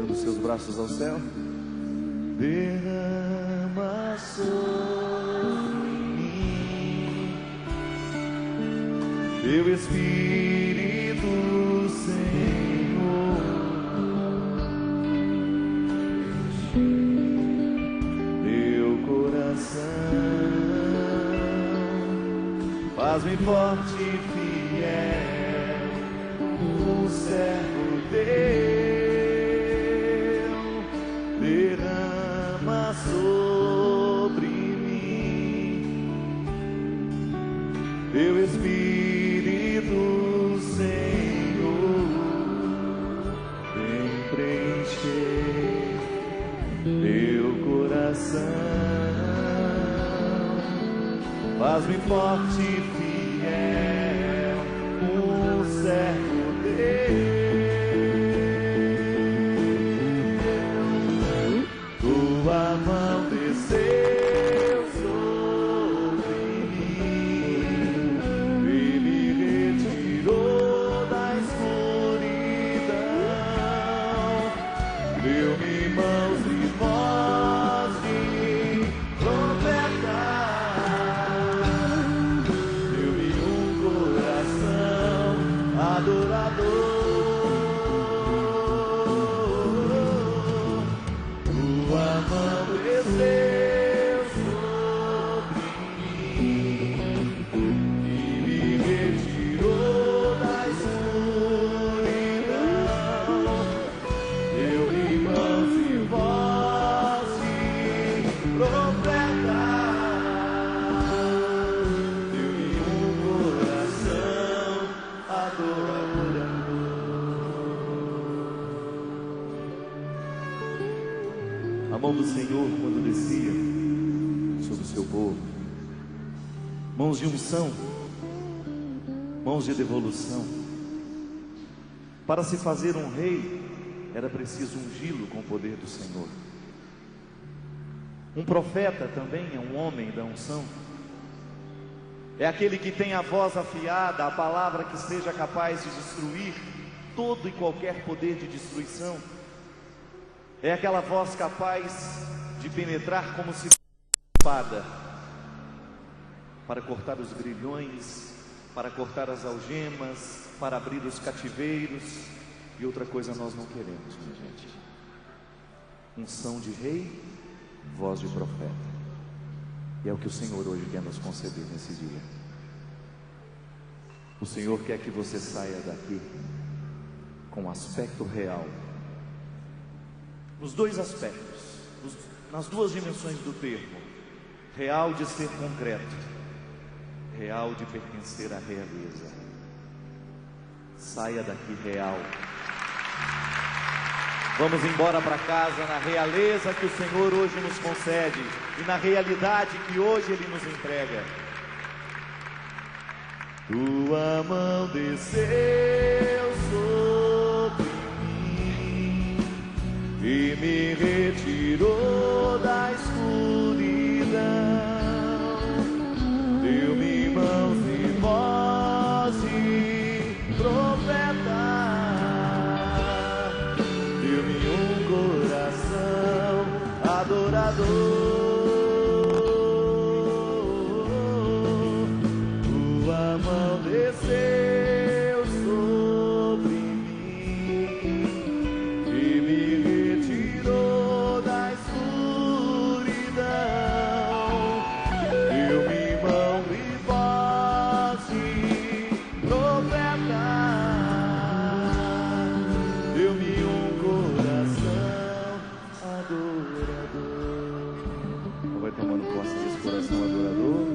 levantando seus braços ao céu. Derrama sobre mim teu Espírito, Senhor. Teu coração faz-me forte e fiel, um servo teu. Derrama sobre mim teu Espírito, Senhor. Vem preencher meu coração, faz-me forte e fiel, um servo teu. Tua mão desceu sobre mim e me retirou da escuridão. Deu-me mãos e voz de profeta. Deu-me um coração adorador. Tua mão desceu sobre mim e me retirou da escuridão. Deu-me mãos e voz de profeta. Deu-me um coração adorador. A mão do Senhor quando descia sobre o seu povo, mãos de unção, mãos de devolução. Para se fazer um rei, era preciso ungí-lo com o poder do Senhor. Um profeta também é um homem da unção. É aquele que tem a voz afiada, a palavra que seja capaz de destruir todo e qualquer poder de destruição. É aquela voz capaz de penetrar como se fosse uma espada, para cortar os grilhões, para cortar as algemas, para abrir os cativeiros. E outra coisa nós não queremos, minha gente: unção de rei, voz de profeta. E é o que o Senhor hoje quer nos conceder nesse dia. O Senhor quer que você saia daqui com um aspecto real, nos dois aspectos, nas duas dimensões do termo: real de ser concreto, real de pertencer à realeza. Saia daqui real. Vamos embora para casa na realeza que o Senhor hoje nos concede e na realidade que hoje Ele nos entrega. Tua mão desceu sobre mim e me retirou da escuridão. Deu-me mãos e voz de profeta. Deu-me um coração adorador. Tua mão desceu sobre mim e me retirou da escuridão. Deu-me mão e voz de profeta. Deu-me um coração adorador. Então vai tomando posse desse coração adorador,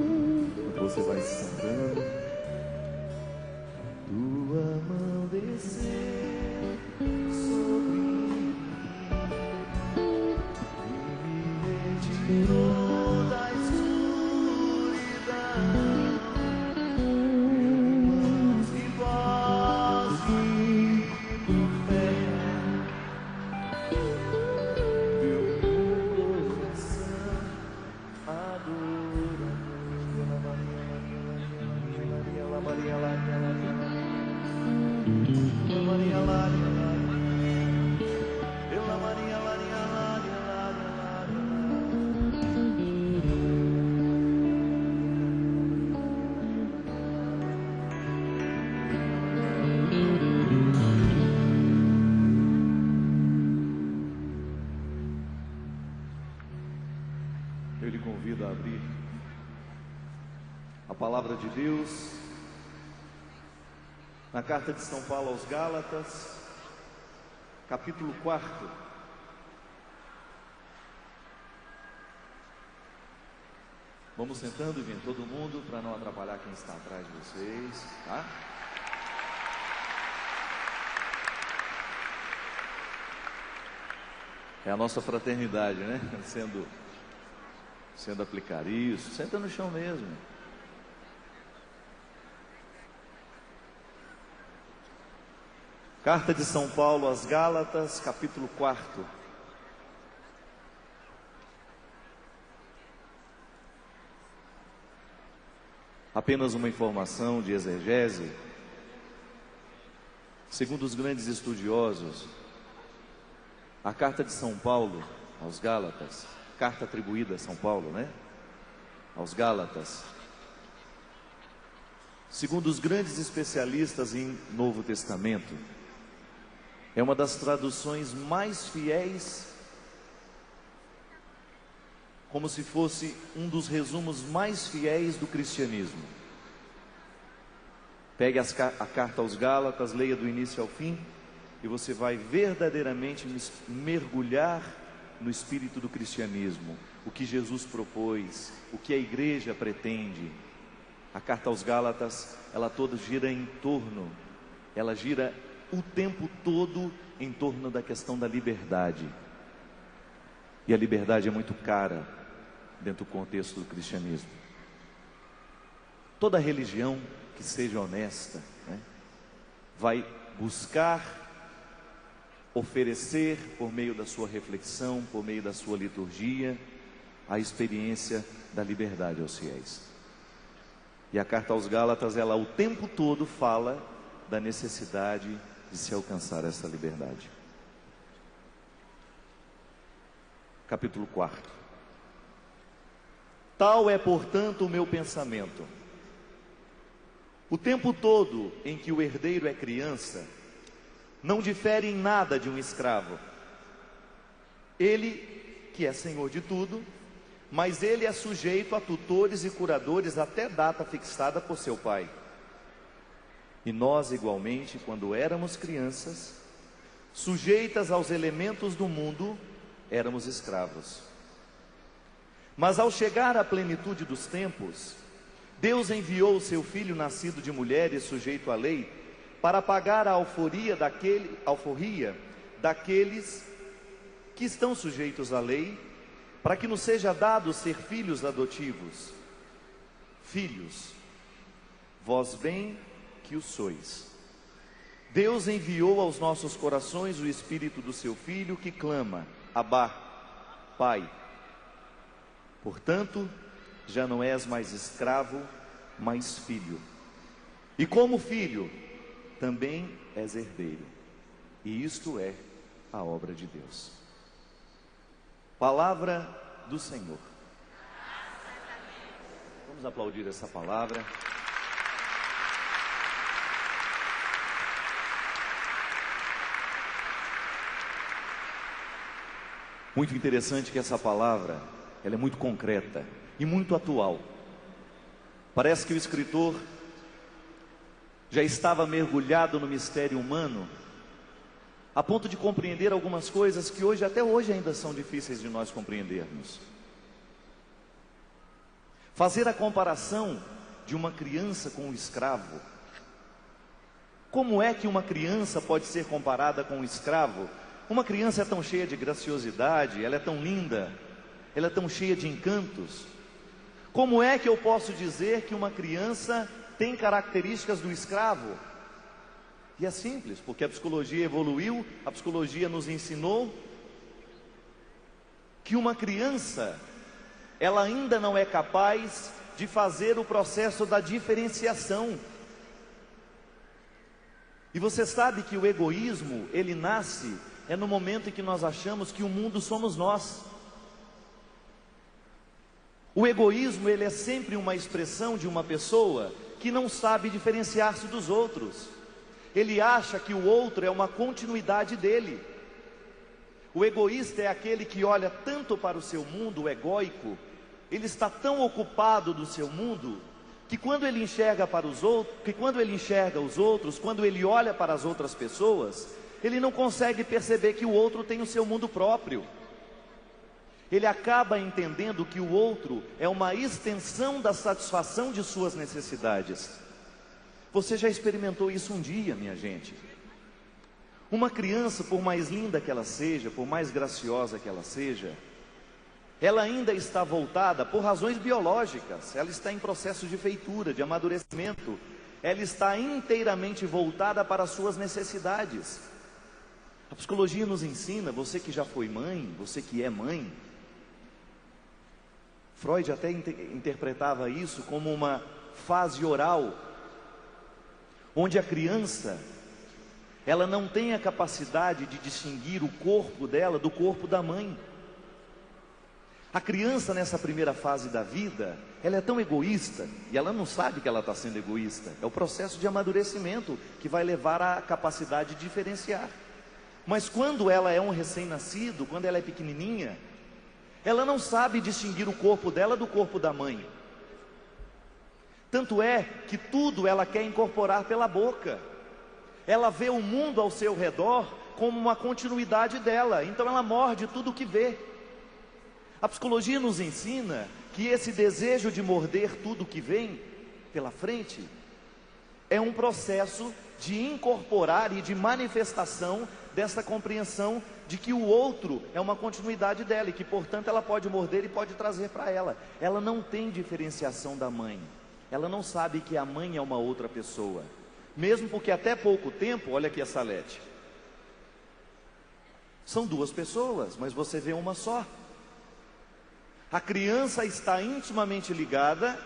enquanto você vai se sentando. Tua mão desceu sobre mim e me retirou da escuridão. Mãos e voz de profeta. Deu-me um coração adorador. Maria, Maria, Maria, Maria, Maria, Maria, Maria, Maria, Maria, Maria, Maria, Maria, Maria, lhe convido a abrir a palavra de Deus na carta de São Paulo aos Gálatas, capítulo 4. Vamos sentando e vem todo mundo para não atrapalhar quem está atrás de vocês, tá? É a nossa fraternidade, né? Sendo aplicada. Isso, senta no chão mesmo. Carta de São Paulo às Gálatas, capítulo 4. Apenas uma informação de exegese. Segundo os grandes estudiosos, a carta de São Paulo aos Gálatas, carta atribuída a São Paulo, né? Aos Gálatas, segundo os grandes especialistas em Novo Testamento, é uma das traduções mais fiéis, como se fosse um dos resumos mais fiéis do cristianismo. Pegue a carta aos Gálatas, leia do início ao fim, e você vai verdadeiramente mergulhar no espírito do cristianismo, o que Jesus propôs, o que a igreja pretende. A carta aos Gálatas, ela toda gira ela gira o tempo todo em torno da questão da liberdade. E a liberdade é muito cara dentro do contexto do cristianismo. Toda religião que seja honesta, né, vai buscar oferecer, por meio da sua reflexão, por meio da sua liturgia, a experiência da liberdade aos fiéis. E a carta aos Gálatas, ela o tempo todo fala da necessidade de se alcançar essa liberdade. Capítulo 4. Tal é, portanto, o meu pensamento. O tempo todo em que o herdeiro é criança, não difere em nada de um escravo. Ele, que é senhor de tudo, mas ele é sujeito a tutores e curadores até data fixada por seu pai. E nós, igualmente, quando éramos crianças, sujeitas aos elementos do mundo, éramos escravos. Mas ao chegar à plenitude dos tempos, Deus enviou o seu Filho nascido de mulher e sujeito à lei, para pagar a alforria daqueles que estão sujeitos à lei, para que nos seja dado ser filhos adotivos. Filhos, vós bem que o sois. Deus enviou aos nossos corações o Espírito do seu Filho, que clama: Abá, Pai. Portanto, já não és mais escravo, mas filho. E como filho, também és herdeiro, e isto é a obra de Deus. Palavra do Senhor. Vamos aplaudir essa palavra. Muito interessante que essa palavra, ela é muito concreta e muito atual. Parece que o escritor já estava mergulhado no mistério humano, a ponto de compreender algumas coisas que até hoje ainda são difíceis de nós compreendermos. Fazer a comparação de uma criança com um escravo. Como é que uma criança pode ser comparada com um escravo? Uma criança é tão cheia de graciosidade, ela é tão linda, ela é tão cheia de encantos. Como é que eu posso dizer que uma criança tem características do escravo? E é simples, porque a psicologia evoluiu, a psicologia nos ensinou que uma criança, ela ainda não é capaz de fazer o processo da diferenciação. E você sabe que o egoísmo, ele nasce no momento em que nós achamos que o mundo somos nós. O egoísmo, ele é sempre uma expressão de uma pessoa que não sabe diferenciar-se dos outros. Ele acha que o outro é uma continuidade dele. O egoísta é aquele que olha tanto para o seu mundo, o egóico, ele está tão ocupado do seu mundo, que quando ele enxerga para os outros, quando ele olha para as outras pessoas, ele não consegue perceber que o outro tem o seu mundo próprio. Ele acaba entendendo que o outro é uma extensão da satisfação de suas necessidades. Você já experimentou isso um dia, minha gente? Uma criança, por mais linda que ela seja, por mais graciosa que ela seja, ela ainda está voltada por razões biológicas, ela está em processo de feitura, de amadurecimento, ela está inteiramente voltada para as suas necessidades. A psicologia nos ensina, você que já foi mãe, você que é mãe, Freud até interpretava isso como uma fase oral, onde a criança, ela não tem a capacidade de distinguir o corpo dela do corpo da mãe. A criança nessa primeira fase da vida, ela é tão egoísta, e ela não sabe que ela está sendo egoísta. É o processo de amadurecimento que vai levar à capacidade de diferenciar. Mas quando ela é um recém-nascido, quando ela é pequenininha, ela não sabe distinguir o corpo dela do corpo da mãe. Tanto é que tudo ela quer incorporar pela boca. Ela vê o mundo ao seu redor como uma continuidade dela, então ela morde tudo o que vê. A psicologia nos ensina que esse desejo de morder tudo que vem pela frente é um processo de incorporar e de manifestação dessa compreensão de que o outro é uma continuidade dela e que, portanto, ela pode morder e pode trazer para ela. Ela não tem diferenciação da mãe. Ela não sabe que a mãe é uma outra pessoa. Mesmo porque até pouco tempo, olha aqui a Salete, são duas pessoas, mas você vê uma só. A criança está intimamente ligada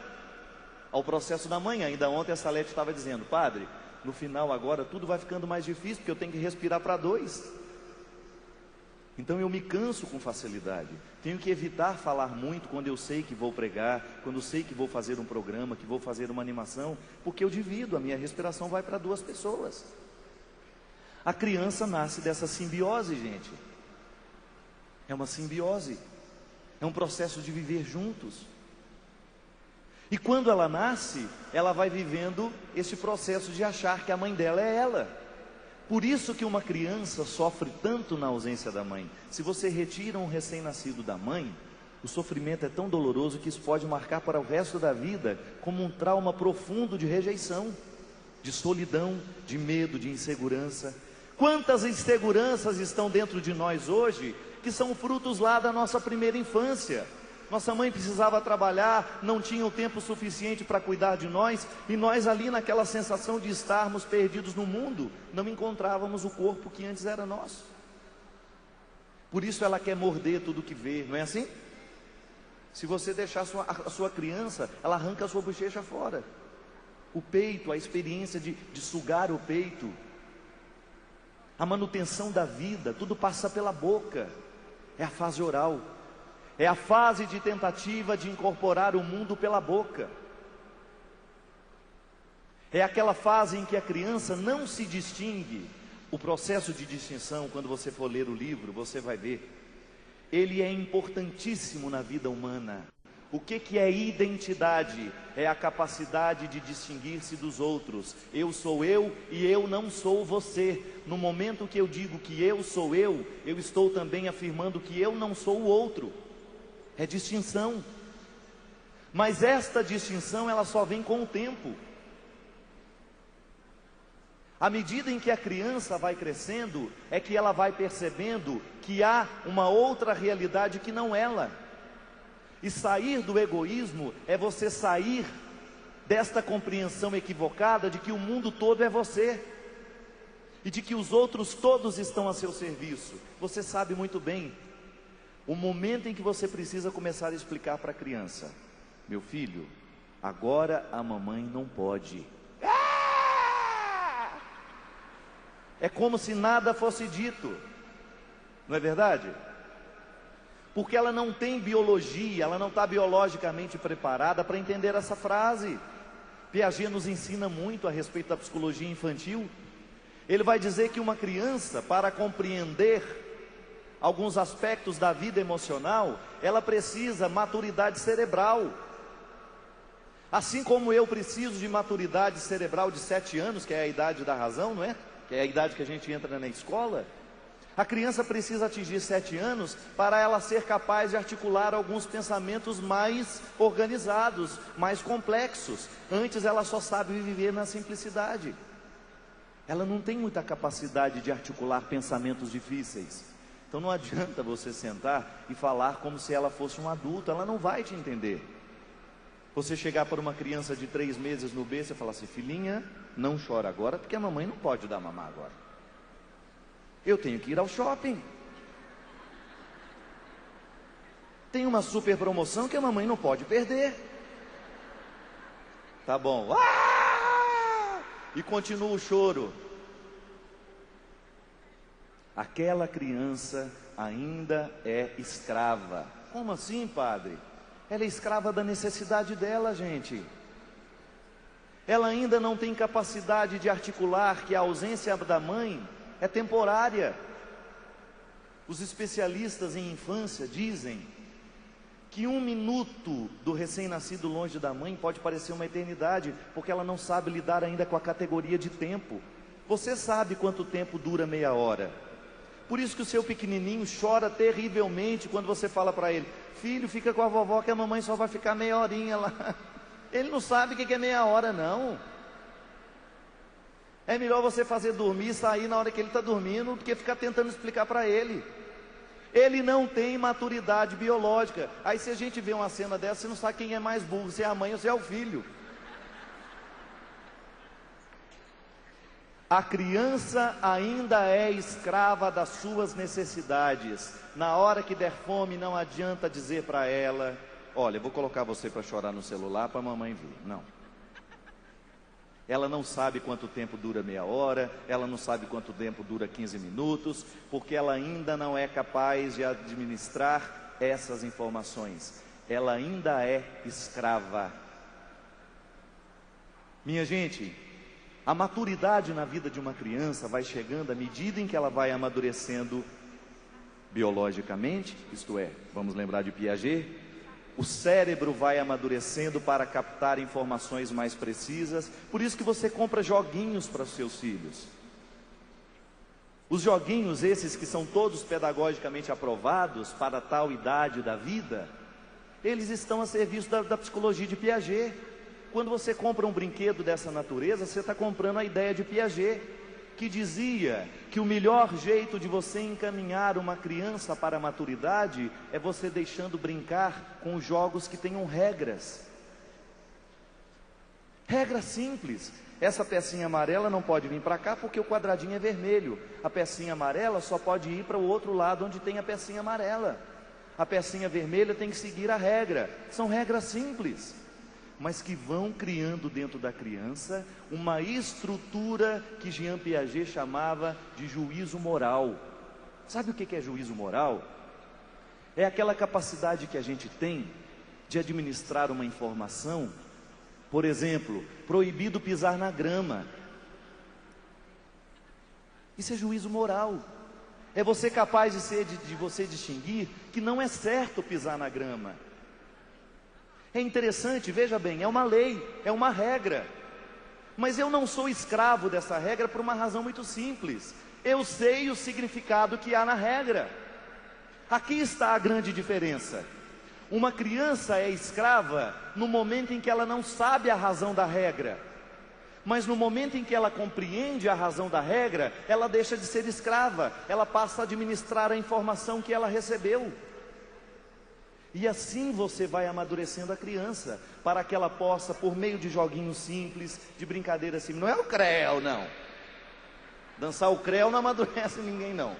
ao processo da mãe. Ainda ontem a Salete estava dizendo: padre, no final agora tudo vai ficando mais difícil, porque eu tenho que respirar para dois. Então eu me canso com facilidade. Tenho que evitar falar muito quando eu sei que vou pregar, quando eu sei que vou fazer um programa, que vou fazer uma animação, porque eu divido, a minha respiração vai para duas pessoas. A criança nasce dessa simbiose, gente. É uma simbiose. É um processo de viver juntos. E quando ela nasce, ela vai vivendo esse processo de achar que a mãe dela é ela. Por isso que uma criança sofre tanto na ausência da mãe. Se você retira um recém-nascido da mãe, o sofrimento é tão doloroso que isso pode marcar para o resto da vida como um trauma profundo de rejeição, de solidão, de medo, de insegurança. Quantas inseguranças estão dentro de nós hoje que são frutos lá da nossa primeira infância? Nossa mãe precisava trabalhar, não tinha o tempo suficiente para cuidar de nós, e nós ali naquela sensação de estarmos perdidos no mundo, não encontrávamos o corpo que antes era nosso. Por isso ela quer morder tudo que vê, não é assim? Se você deixar a sua criança, ela arranca a sua bochecha fora. O peito, a experiência de sugar o peito, a manutenção da vida, tudo passa pela boca. É a fase oral. É a fase de tentativa de incorporar o mundo pela boca. É aquela fase em que a criança não se distingue. O processo de distinção, quando você for ler o livro, você vai ver. Ele é importantíssimo na vida humana. O que é identidade? É a capacidade de distinguir-se dos outros. Eu sou eu e eu não sou você. No momento que eu digo que eu sou eu estou também afirmando que eu não sou o outro. É distinção. Mas esta distinção, ela só vem com o tempo. À medida em que a criança vai crescendo, é que ela vai percebendo que há uma outra realidade que não ela. E sair do egoísmo é você sair desta compreensão equivocada de que o mundo todo é você. E de que os outros todos estão a seu serviço. Você sabe muito bem o momento em que você precisa começar a explicar para a criança: meu filho, agora a mamãe não pode. É como se nada fosse dito, não é verdade? Porque ela não tem biologia, ela não está biologicamente preparada para entender essa frase. Piaget nos ensina muito a respeito da psicologia infantil. Ele vai dizer que uma criança, para compreender alguns aspectos da vida emocional, ela precisa maturidade cerebral. Assim como eu preciso de maturidade cerebral de 7 anos, que é a idade da razão, não é? Que é a idade que a gente entra na escola. A criança precisa atingir 7 anos para ela ser capaz de articular alguns pensamentos mais organizados, mais complexos. Antes ela só sabe viver na simplicidade. Ela não tem muita capacidade de articular pensamentos difíceis. Então não adianta você sentar e falar como se ela fosse um adulto, ela não vai te entender. Você chegar para uma criança de 3 meses no berço e falar assim: filhinha, não chora agora, porque a mamãe não pode dar mamar agora. Eu tenho que ir ao shopping. Tem uma super promoção que a mamãe não pode perder. Tá bom. E continua o choro. Aquela criança ainda é escrava. Como assim, padre? Ela é escrava da necessidade dela, gente. Ela ainda não tem capacidade de articular que a ausência da mãe é temporária. Os especialistas em infância dizem que 1 minuto do recém-nascido longe da mãe pode parecer uma eternidade, porque ela não sabe lidar ainda com a categoria de tempo. Você sabe quanto tempo dura meia hora. Por isso que o seu pequenininho chora terrivelmente quando você fala para ele: filho, fica com a vovó que a mamãe só vai ficar meia horinha lá. Ele não sabe o que é meia hora, não. É melhor você fazer dormir e sair na hora que ele está dormindo, do que ficar tentando explicar para ele. Ele não tem maturidade biológica. Aí se a gente vê uma cena dessa, você não sabe quem é mais burro, se é a mãe ou se é o filho. A criança ainda é escrava das suas necessidades. Na hora que der fome, não adianta dizer para ela: olha, eu vou colocar você para chorar no celular para a mamãe ver. Não. Ela não sabe quanto tempo dura meia hora, ela não sabe quanto tempo dura 15 minutos, porque ela ainda não é capaz de administrar essas informações. Ela ainda é escrava. Minha gente, a maturidade na vida de uma criança vai chegando à medida em que ela vai amadurecendo biologicamente, isto é, vamos lembrar de Piaget. O cérebro vai amadurecendo para captar informações mais precisas. Por isso que você compra joguinhos para os seus filhos. Os joguinhos esses que são todos pedagogicamente aprovados para tal idade da vida, eles estão a serviço da psicologia de Piaget. Quando você compra um brinquedo dessa natureza, você está comprando a ideia de Piaget, que dizia que o melhor jeito de você encaminhar uma criança para a maturidade é você deixando brincar com jogos que tenham regras. Regra simples: essa pecinha amarela não pode vir para cá porque o quadradinho é vermelho. A pecinha amarela só pode ir para o outro lado onde tem a pecinha amarela. A pecinha vermelha tem que seguir a regra. São regras simples, mas que vão criando dentro da criança uma estrutura que Jean Piaget chamava de juízo moral. Sabe o que é juízo moral? É aquela capacidade que a gente tem de administrar uma informação. Por exemplo, proibido pisar na grama. Isso é juízo moral. É você capaz de você distinguir que não é certo pisar na grama. É interessante, veja bem, é uma lei, é uma regra. Mas eu não sou escravo dessa regra por uma razão muito simples. Eu sei o significado que há na regra. Aqui está a grande diferença. Uma criança é escrava no momento em que ela não sabe a razão da regra. Mas no momento em que ela compreende a razão da regra, ela deixa de ser escrava. Ela passa a administrar a informação que ela recebeu. E assim você vai amadurecendo a criança, para que ela possa, por meio de joguinhos simples, de brincadeiras simples. Não é o creu, não. Dançar o creu não amadurece ninguém, não.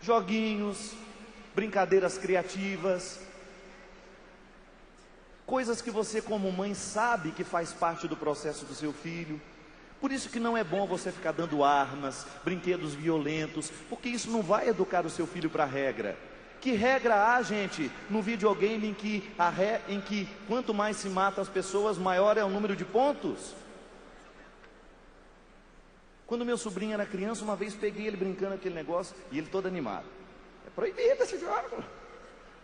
Joguinhos, brincadeiras criativas, coisas que você como mãe sabe que faz parte do processo do seu filho. Por isso que não é bom você ficar dando armas, brinquedos violentos, porque isso não vai educar o seu filho para a regra. Que regra há, gente, no videogame em que quanto mais se mata as pessoas, maior é o número de pontos? Quando meu sobrinho era criança, uma vez peguei ele brincando aquele negócio, e ele todo animado. É proibido esse jogo.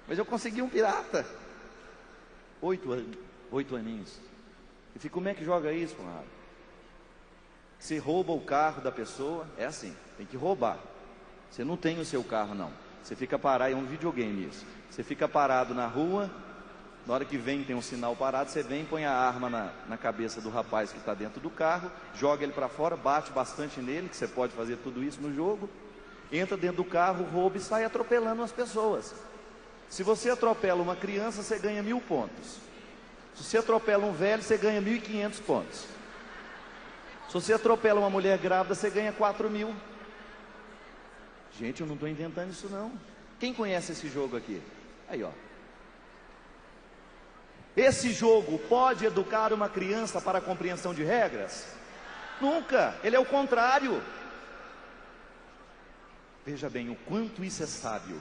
Mas eu consegui um pirata. 8 aninhos. E fica, como é que joga isso, Conrado? Você rouba o carro da pessoa, é assim, tem que roubar. Você não tem o seu carro, não. Você fica parado, é um videogame isso. Você fica parado na rua, na hora que vem, tem um sinal parado, você vem, põe a arma na cabeça do rapaz que está dentro do carro, joga ele para fora, bate bastante nele, que você pode fazer tudo isso no jogo, entra dentro do carro, rouba e sai atropelando as pessoas. Se você atropela uma criança, você ganha 1000 pontos. Se você atropela um velho, você ganha 1500 pontos. Se você atropela uma mulher grávida, você ganha 4000. Gente, eu não estou inventando isso não. Quem conhece esse jogo aqui? Aí, ó. Esse jogo pode educar uma criança para a compreensão de regras? Nunca, ele é o contrário. Veja bem o quanto isso é sábio.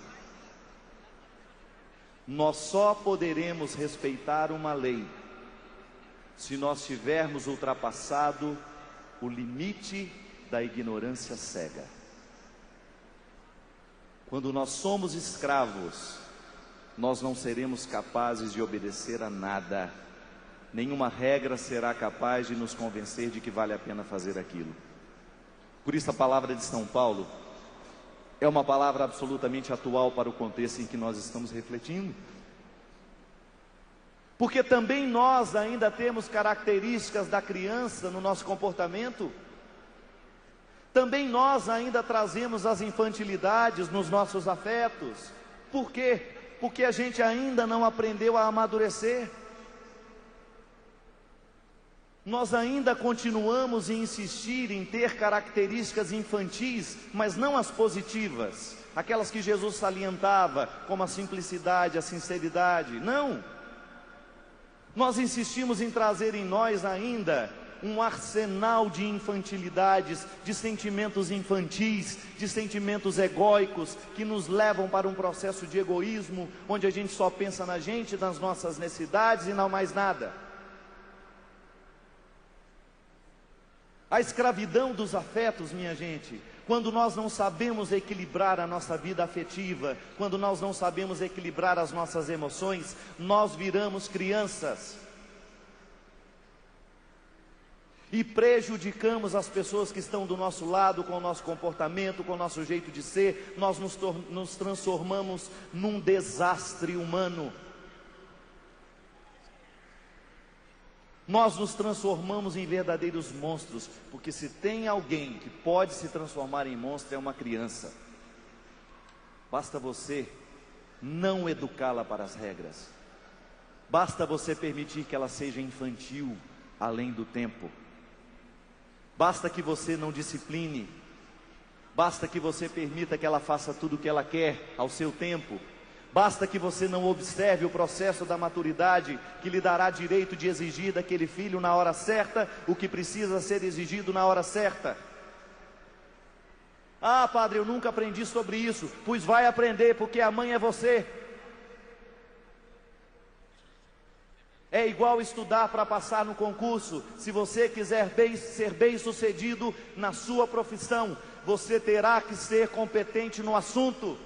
Nós só poderemos respeitar uma lei se nós tivermos ultrapassado o limite da ignorância cega. Quando nós somos escravos, nós não seremos capazes de obedecer a nada. Nenhuma regra será capaz de nos convencer de que vale a pena fazer aquilo. Por isso a palavra de São Paulo é uma palavra absolutamente atual para o contexto em que nós estamos refletindo. Porque também nós ainda temos características da criança no nosso comportamento. Também nós ainda trazemos as infantilidades nos nossos afetos. Por quê? Porque a gente ainda não aprendeu a amadurecer. Nós ainda continuamos a insistir em ter características infantis, mas não as positivas, aquelas que Jesus salientava, como a simplicidade, a sinceridade. Não! Nós insistimos em trazer em nós ainda um arsenal de infantilidades, de sentimentos infantis, de sentimentos egóicos, que nos levam para um processo de egoísmo, onde a gente só pensa na gente, nas nossas necessidades e não mais nada. A escravidão dos afetos, minha gente, quando nós não sabemos equilibrar a nossa vida afetiva, quando nós não sabemos equilibrar as nossas emoções, nós viramos crianças. E prejudicamos as pessoas que estão do nosso lado, com o nosso comportamento, com o nosso jeito de ser. Nós nos transformamos num desastre humano. Nós nos transformamos em verdadeiros monstros, porque se tem alguém que pode se transformar em monstro, é uma criança. Basta você não educá-la para as regras. Basta você permitir que ela seja infantil, além do tempo. Basta que você não discipline. Basta que você permita que ela faça tudo o que ela quer, ao seu tempo. Basta que você não observe o processo da maturidade, que lhe dará direito de exigir daquele filho na hora certa, o que precisa ser exigido na hora certa. Ah, padre, eu nunca aprendi sobre isso. Pois vai aprender, porque a mãe é você. É igual estudar para passar no concurso. Se você quiser ser bem sucedido na sua profissão, você terá que ser competente no assunto.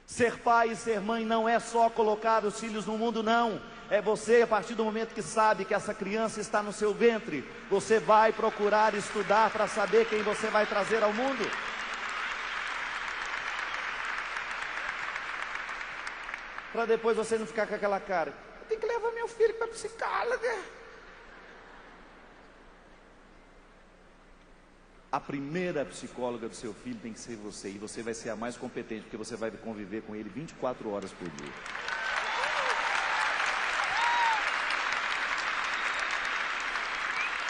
Ser pai e ser mãe não é só colocar os filhos no mundo, não. É você, a partir do momento que sabe que essa criança está no seu ventre, você vai procurar estudar para saber quem você vai trazer ao mundo. Para depois você não ficar com aquela cara: eu tenho que levar meu filho para a psicóloga. A primeira psicóloga do seu filho tem que ser você, e você vai ser a mais competente, porque você vai conviver com ele 24 horas por dia.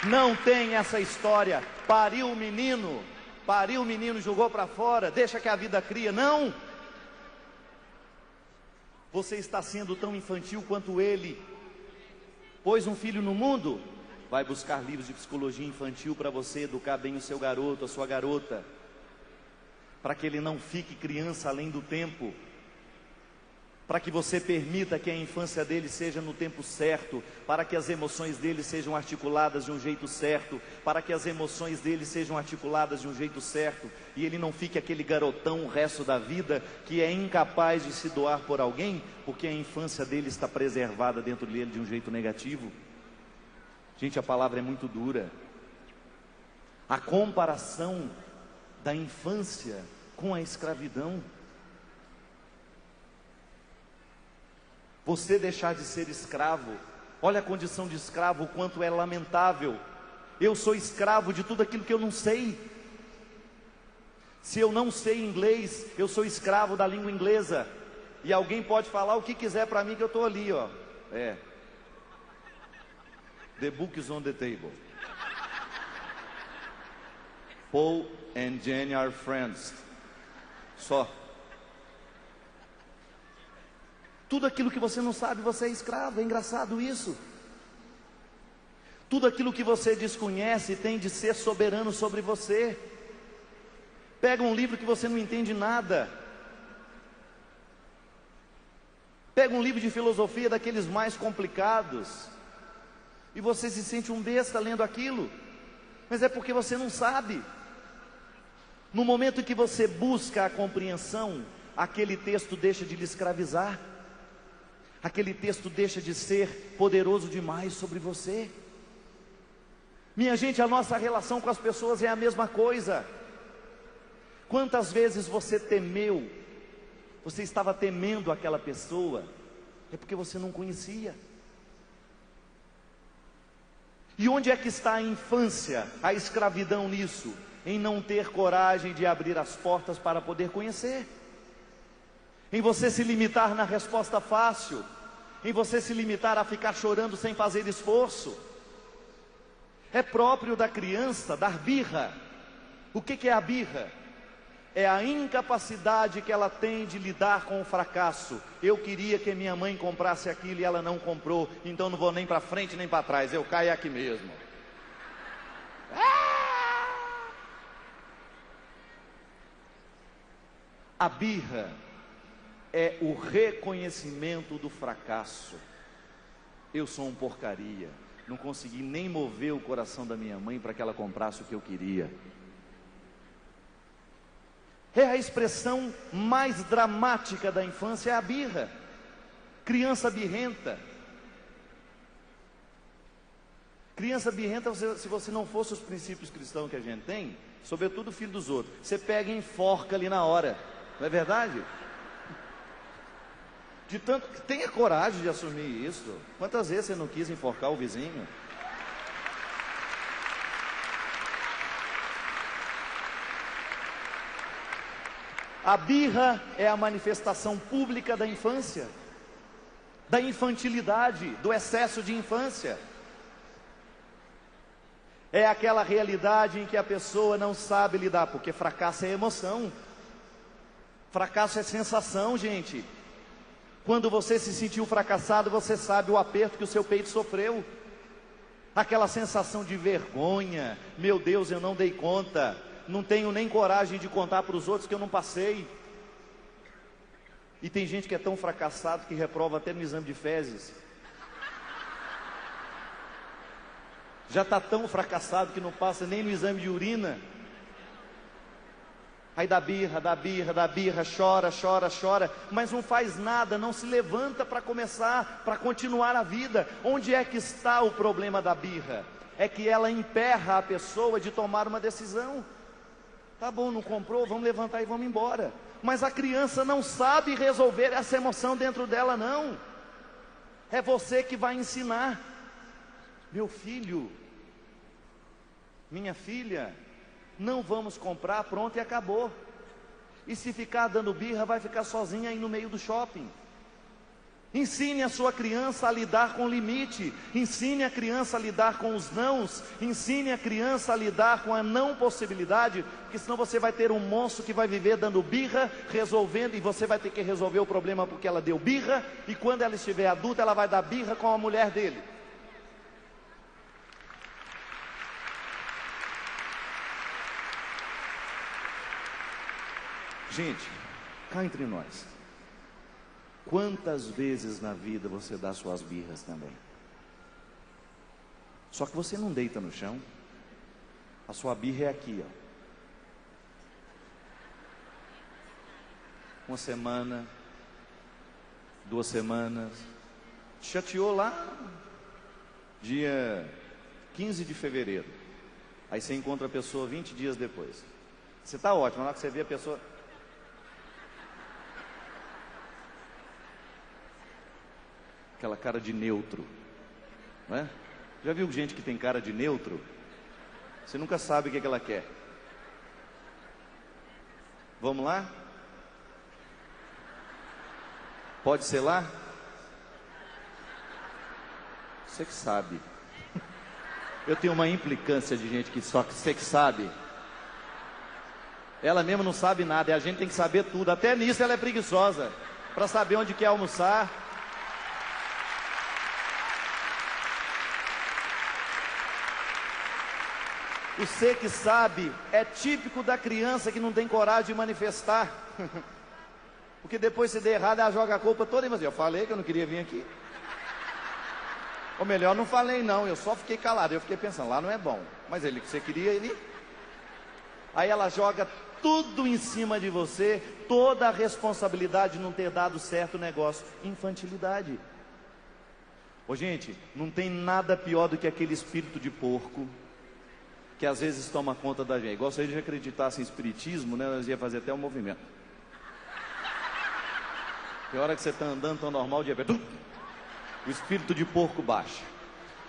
Não tem essa história, pariu o menino, jogou para fora, deixa que a vida cria. Não! Você está sendo tão infantil quanto ele. Pôs um filho no mundo, vai buscar livros de psicologia infantil para você educar bem o seu garoto, a sua garota, para que ele não fique criança além do tempo. para que você permita que a infância dele seja no tempo certo, para que as emoções dele sejam articuladas de um jeito certo, para que as emoções dele sejam articuladas de um jeito certo, e ele não fique aquele garotão o resto da vida, que é incapaz de se doar por alguém, porque a infância dele está preservada dentro dele de um jeito negativo. Gente, a palavra é muito dura. A comparação da infância com a escravidão. Você deixar de ser escravo, olha a condição de escravo, o quanto é lamentável. Eu sou escravo de tudo aquilo que eu não sei. Se eu não sei inglês, eu sou escravo da língua inglesa. E alguém pode falar o que quiser para mim, que eu estou ali, ó. The book is on the table. Paul and Jenny are friends. Só. Tudo aquilo que você não sabe, você é escravo. É engraçado isso. Tudo aquilo que você desconhece tem de ser soberano sobre você. Pega um livro que você não entende nada. Pega um livro de filosofia daqueles mais complicados, e você se sente um besta lendo aquilo. Mas é porque você não sabe. No momento em que você busca a compreensão, aquele texto deixa de lhe escravizar. Aquele texto deixa de ser poderoso demais sobre você. Minha gente, a nossa relação com as pessoas é a mesma coisa. Quantas vezes você temeu, você estava temendo aquela pessoa, é porque você não conhecia. E onde é que está a infância, a escravidão nisso? Em não ter coragem de abrir as portas para poder conhecer. Em você se limitar na resposta fácil, em você se limitar a ficar chorando sem fazer esforço. É próprio da criança dar birra. O que é a birra? É a incapacidade que ela tem de lidar com o fracasso. Eu queria que minha mãe comprasse aquilo e ela não comprou, então não vou nem para frente nem para trás, eu caio aqui mesmo. A birra é o reconhecimento do fracasso. Eu sou um porcaria, não consegui nem mover o coração da minha mãe para que ela comprasse o que eu queria. É a expressão mais dramática da infância, é a birra. Criança birrenta. Criança birrenta, se você não fosse os princípios cristãos que a gente tem, sobretudo o filho dos outros, você pega e enforca ali na hora. Não é verdade? De tanto, tenha coragem de assumir isso. Quantas vezes você não quis enforcar o vizinho? A birra é a manifestação pública da infância, da infantilidade, do excesso de infância. É aquela realidade em que a pessoa não sabe lidar, porque fracasso é emoção. Fracasso é sensação, gente. Quando você se sentiu fracassado, você sabe o aperto que o seu peito sofreu. Aquela sensação de vergonha. Meu Deus, eu não dei conta. Não tenho nem coragem de contar para os outros que eu não passei. E tem gente que é tão fracassado que reprova até no exame de fezes. Já está tão fracassado que não passa nem no exame de urina. Aí dá birra, chora, mas não faz nada, não se levanta para começar, para continuar a vida. Onde é que está o problema da birra? É que ela emperra a pessoa de tomar uma decisão. Tá bom, não comprou, vamos levantar e vamos embora. Mas a criança não sabe resolver essa emoção dentro dela, não. É você que vai ensinar. Meu filho, minha filha, não vamos comprar, pronto e acabou. E se ficar dando birra, vai ficar sozinha aí no meio do shopping. Ensine a sua criança a lidar com o limite. Ensine a criança a lidar com os nãos. Ensine a criança a lidar com a não possibilidade, porque senão você vai ter um monstro que vai viver dando birra, resolvendo, e você vai ter que resolver o problema porque ela deu birra, e quando ela estiver adulta, ela vai dar birra com a mulher dele. Gente, cá entre nós, Quantas vezes na vida você dá suas birras também? Só que você não deita no chão. A sua birra é aqui, ó. Uma semana, 2 semanas, chateou lá dia 15 de fevereiro. Aí você encontra a pessoa 20 dias depois. Você está ótimo, na hora que você vê a pessoa... Aquela cara de neutro, não é? Já viu gente que tem cara de neutro? Você nunca sabe o que ela quer. Vamos lá? Pode ser lá? Você que sabe. Eu tenho uma implicância de gente que só você que sabe. Ela mesma não sabe nada, e a gente tem que saber tudo. Até nisso ela é preguiçosa, para saber onde quer almoçar. O você que sabe é típico da criança que não tem coragem de manifestar. Porque depois se der errado, ela joga a culpa toda em você. Eu falei que eu não queria vir aqui. Ou melhor, não falei não, eu só fiquei calado. Eu fiquei pensando, lá não é bom. Mas ele que você queria ir. Aí ela joga tudo em cima de você, toda a responsabilidade de não ter dado certo o negócio. Infantilidade. Ô gente, não tem nada pior do que aquele espírito de porco que às vezes toma conta da gente. Igual se a gente acreditasse em espiritismo, né, nós ia fazer até um movimento. Tem hora que você está andando tão normal, de repente, o espírito de porco baixa.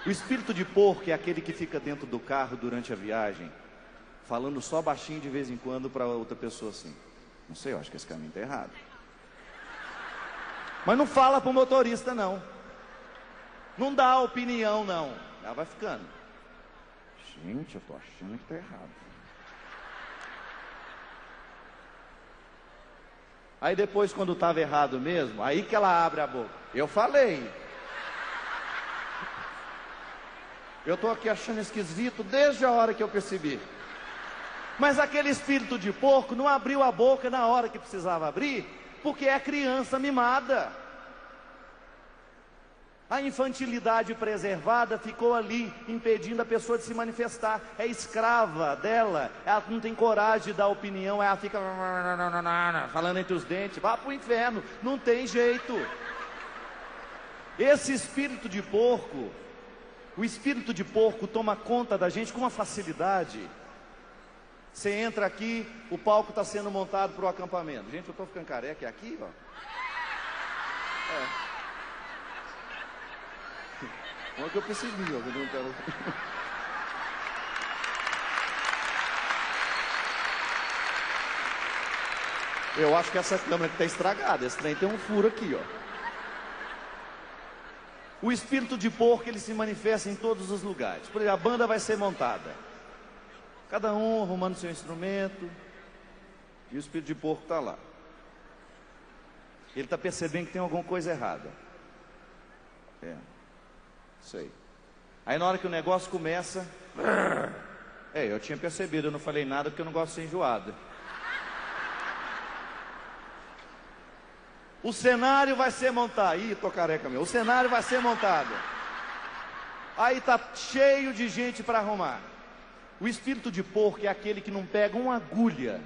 O espírito de porco é aquele que fica dentro do carro durante a viagem, falando só baixinho de vez em quando para outra pessoa assim: não sei, eu acho que esse caminho está errado. Mas não fala para o motorista não. Não dá opinião não. Ela vai ficando: gente, eu estou achando que está errado. Aí depois, quando estava errado mesmo, aí que ela abre a boca: eu falei. Eu estou aqui achando esquisito desde a hora que eu percebi. Mas aquele espírito de porco não abriu a boca na hora que precisava abrir, porque é criança mimada. A infantilidade preservada ficou ali, impedindo a pessoa de se manifestar. É escrava dela, ela não tem coragem de dar opinião, ela fica falando entre os dentes. Vá para o inferno, não tem jeito. Esse espírito de porco, o espírito de porco toma conta da gente com uma facilidade. Você entra aqui, o palco está sendo montado para o acampamento. Gente, eu estou ficando careca, é aqui, ó. Como é que eu percebi, ó, que eu não quero... Eu acho que essa câmera está estragada, esse trem tem um furo aqui, ó. O espírito de porco, ele se manifesta em todos os lugares. Por exemplo, a banda vai ser montada, cada um arrumando seu instrumento, e o espírito de porco está lá. Ele está percebendo que tem alguma coisa errada. Sei. Aí na hora que o negócio começa, eu tinha percebido, eu não falei nada porque eu não gosto de ser enjoado. O cenário vai ser montado. Ih, tô careca meu. O cenário vai ser montado. Aí tá cheio de gente para arrumar. O espírito de porco é aquele que não pega uma agulha,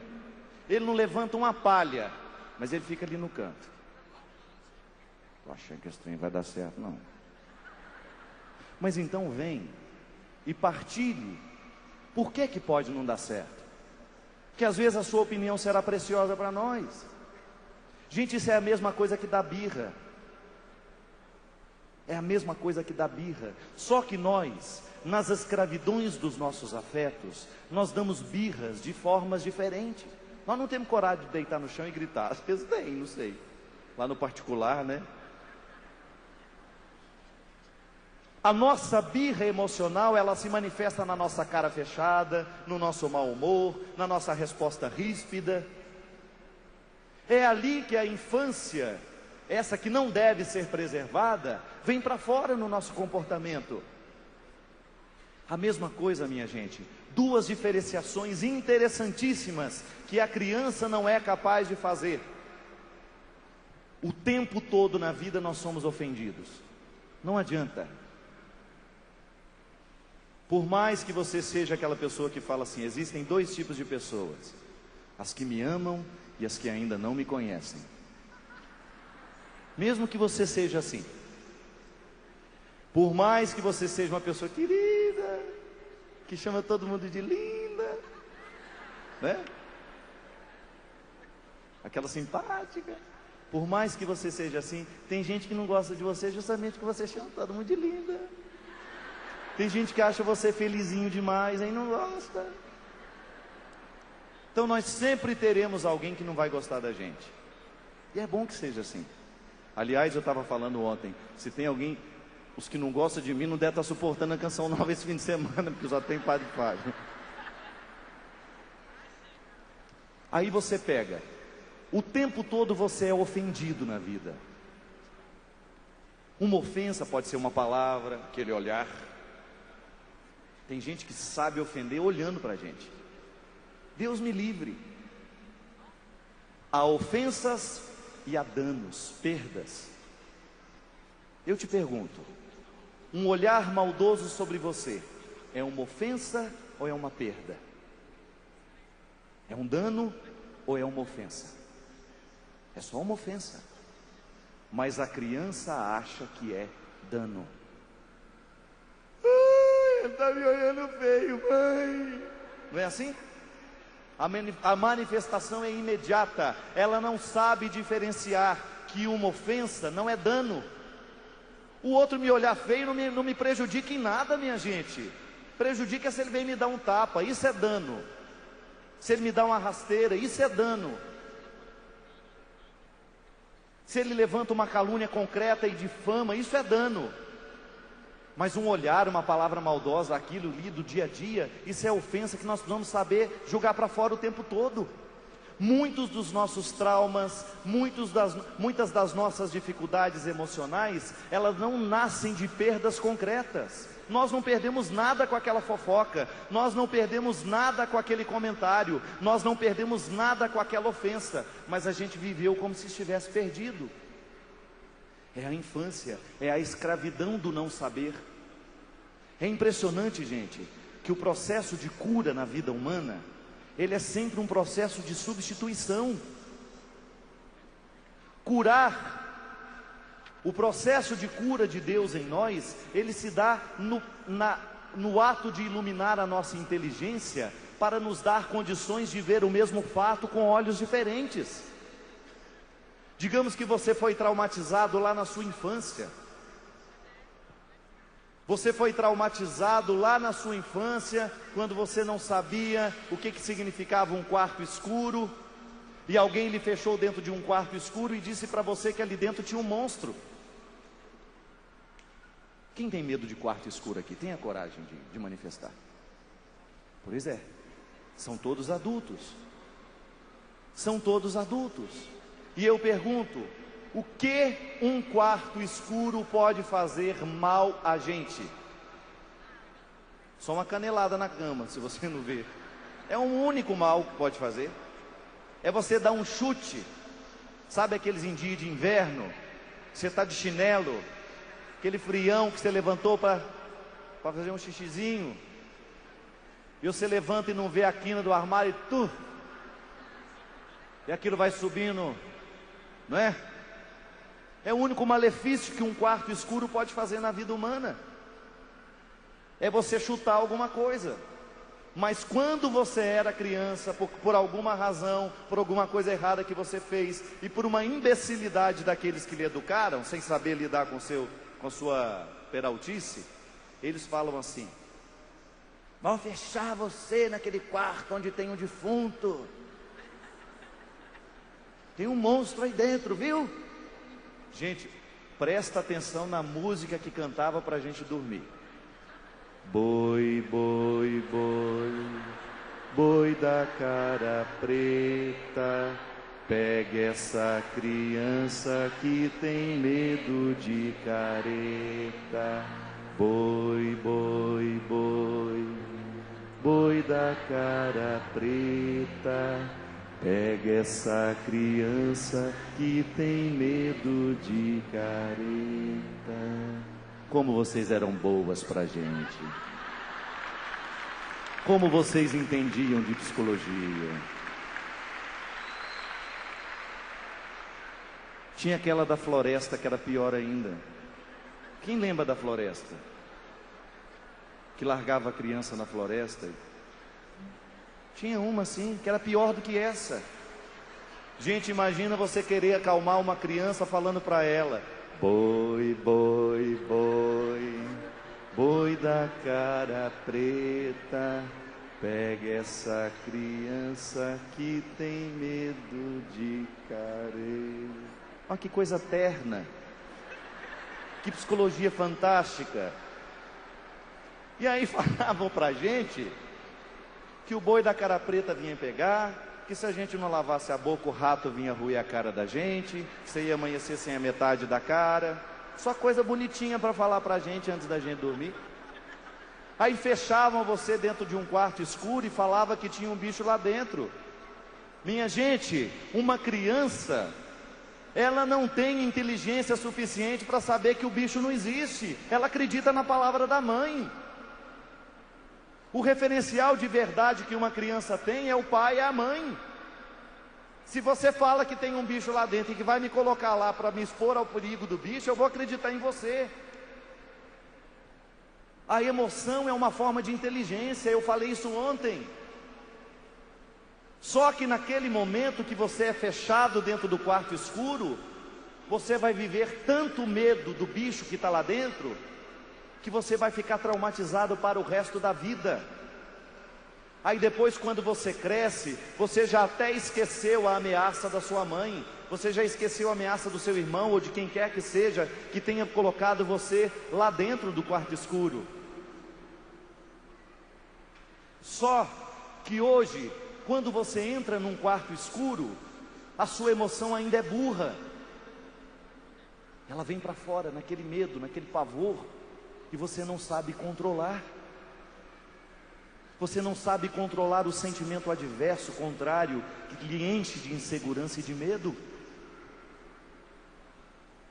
ele não levanta uma palha, mas ele fica ali no canto. Tô achando que esse trem vai dar certo, não. Mas então vem e partilhe. Por que pode não dar certo? Porque às vezes a sua opinião será preciosa para nós. Gente, isso é a mesma coisa que dá birra. É a mesma coisa que dá birra. Só que nós, nas escravidões dos nossos afetos, nós damos birras de formas diferentes. Nós não temos coragem de deitar no chão e gritar. Às vezes tem, não sei. Lá no particular, né? A nossa birra emocional, ela se manifesta na nossa cara fechada, no nosso mau humor, na nossa resposta ríspida. É ali que a infância, essa que não deve ser preservada, vem para fora no nosso comportamento. A mesma coisa, minha gente, duas diferenciações interessantíssimas que a criança não é capaz de fazer. O tempo todo na vida nós somos ofendidos. Não adianta. Por mais que você seja aquela pessoa que fala assim, existem dois tipos de pessoas: as que me amam e as que ainda não me conhecem. Mesmo que você seja assim, por mais que você seja uma pessoa querida, que chama todo mundo de linda, né? Aquela simpática. Por mais que você seja assim, tem gente que não gosta de você justamente porque você chama todo mundo de linda. Tem gente que acha você felizinho demais, aí não gosta. Então nós sempre teremos alguém que não vai gostar da gente. E é bom que seja assim. Aliás, eu estava falando ontem, se tem alguém, os que não gostam de mim, não deve estar suportando a canção nova esse fim de semana, porque só tem Padre Fábio. Aí você pega, o tempo todo você é ofendido na vida. Uma ofensa pode ser uma palavra, aquele olhar. Tem gente que sabe ofender olhando para a gente. Deus me livre. Há ofensas e há danos, perdas. Eu te pergunto, um olhar maldoso sobre você é uma ofensa ou é uma perda? É um dano ou é uma ofensa? É só uma ofensa. Mas a criança acha que é dano. Ele está me olhando feio, mãe. Não é assim? A manifestação é imediata. Ela não sabe diferenciar que uma ofensa não é dano. O outro me olhar feio não me prejudica em nada, minha gente. Prejudica se ele vem me dar um tapa, isso é dano. Se ele me dá uma rasteira, isso é dano. Se ele levanta uma calúnia concreta e difama, isso é dano. Mas um olhar, uma palavra maldosa, aquilo lido dia a dia, isso é ofensa que nós precisamos saber jogar para fora o tempo todo. Muitos dos nossos traumas, muitas das nossas dificuldades emocionais, elas não nascem de perdas concretas. Nós não perdemos nada com aquela fofoca, nós não perdemos nada com aquele comentário, nós não perdemos nada com aquela ofensa, mas a gente viveu como se estivesse perdido. É a infância, é a escravidão do não saber. É impressionante, gente, que o processo de cura na vida humana, ele é sempre um processo de substituição. O processo de cura de Deus em nós, ele se dá no ato de iluminar a nossa inteligência, para nos dar condições de ver o mesmo fato com olhos diferentes. Digamos que você foi traumatizado lá na sua infância. Você foi traumatizado lá na sua infância, quando você não sabia o que significava um quarto escuro, e alguém lhe fechou dentro de um quarto escuro e disse para você que ali dentro tinha um monstro. Quem tem medo de quarto escuro aqui? Tem a coragem de manifestar? Pois é, são todos adultos. São todos adultos. E eu pergunto, o que um quarto escuro pode fazer mal a gente? Só uma canelada na cama, se você não ver. É um único mal que pode fazer. É você dar um chute. Sabe aqueles em dia de inverno? Você está de chinelo, aquele frião que você levantou para fazer um xixizinho, e você levanta e não vê a quina do armário e aquilo vai subindo, não é? É o único malefício que um quarto escuro pode fazer na vida humana. É você chutar alguma coisa. Mas quando você era criança, por alguma razão, por alguma coisa errada que você fez, e por uma imbecilidade daqueles que lhe educaram, sem saber lidar com a sua peraltice, eles falam assim: vão fechar você naquele quarto onde tem um defunto. Tem um monstro aí dentro, viu? Gente, presta atenção na música que cantava para a gente dormir. Boi, boi, boi, boi da cara preta, pegue essa criança que tem medo de careta. Boi, boi, boi, boi da cara preta, Pega essa criança que tem medo de careta. Como vocês eram boas pra gente. Como vocês entendiam de psicologia. Tinha aquela da floresta que era pior ainda. Quem lembra da floresta? Que largava a criança na floresta. Tinha uma assim, que era pior do que essa. Gente, imagina você querer acalmar uma criança falando para ela: boi, boi, boi, boi da cara preta, pega essa criança que tem medo de careta. Olha que coisa terna. Que psicologia fantástica. E aí falavam pra gente que o boi da cara preta vinha pegar, que se a gente não lavasse a boca o rato vinha roer a cara da gente, que você ia amanhecer sem a metade da cara. Só coisa bonitinha para falar pra gente antes da gente dormir. Aí fechavam você dentro de um quarto escuro e falava que tinha um bicho lá dentro. Minha gente, uma criança, ela não tem inteligência suficiente para saber que o bicho não existe. Ela acredita na palavra da mãe. O referencial de verdade que uma criança tem é o pai e a mãe. Se você fala que tem um bicho lá dentro e que vai me colocar lá para me expor ao perigo do bicho, eu vou acreditar em você. A emoção é uma forma de inteligência, eu falei isso ontem. Só que naquele momento que você é fechado dentro do quarto escuro, você vai viver tanto medo do bicho que está lá dentro, que você vai ficar traumatizado para o resto da vida. Aí depois, quando você cresce, você já até esqueceu a ameaça da sua mãe, você já esqueceu a ameaça do seu irmão ou de quem quer que seja que tenha colocado você lá dentro do quarto escuro. Só que hoje, quando você entra num quarto escuro, a sua emoção ainda é burra. Ela vem para fora naquele medo, naquele pavor, e você não sabe controlar. Você não sabe controlar o sentimento adverso, contrário, que lhe enche de insegurança e de medo.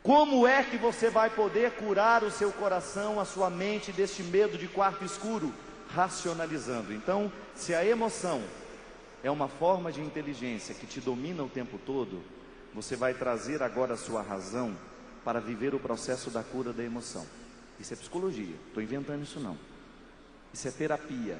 Como é que você vai poder curar o seu coração, a sua mente deste medo de quarto escuro? Racionalizando. Então, se a emoção é uma forma de inteligência que te domina o tempo todo, você vai trazer agora a sua razão para viver o processo da cura da emoção. Isso é psicologia, estou inventando isso não. Isso é terapia.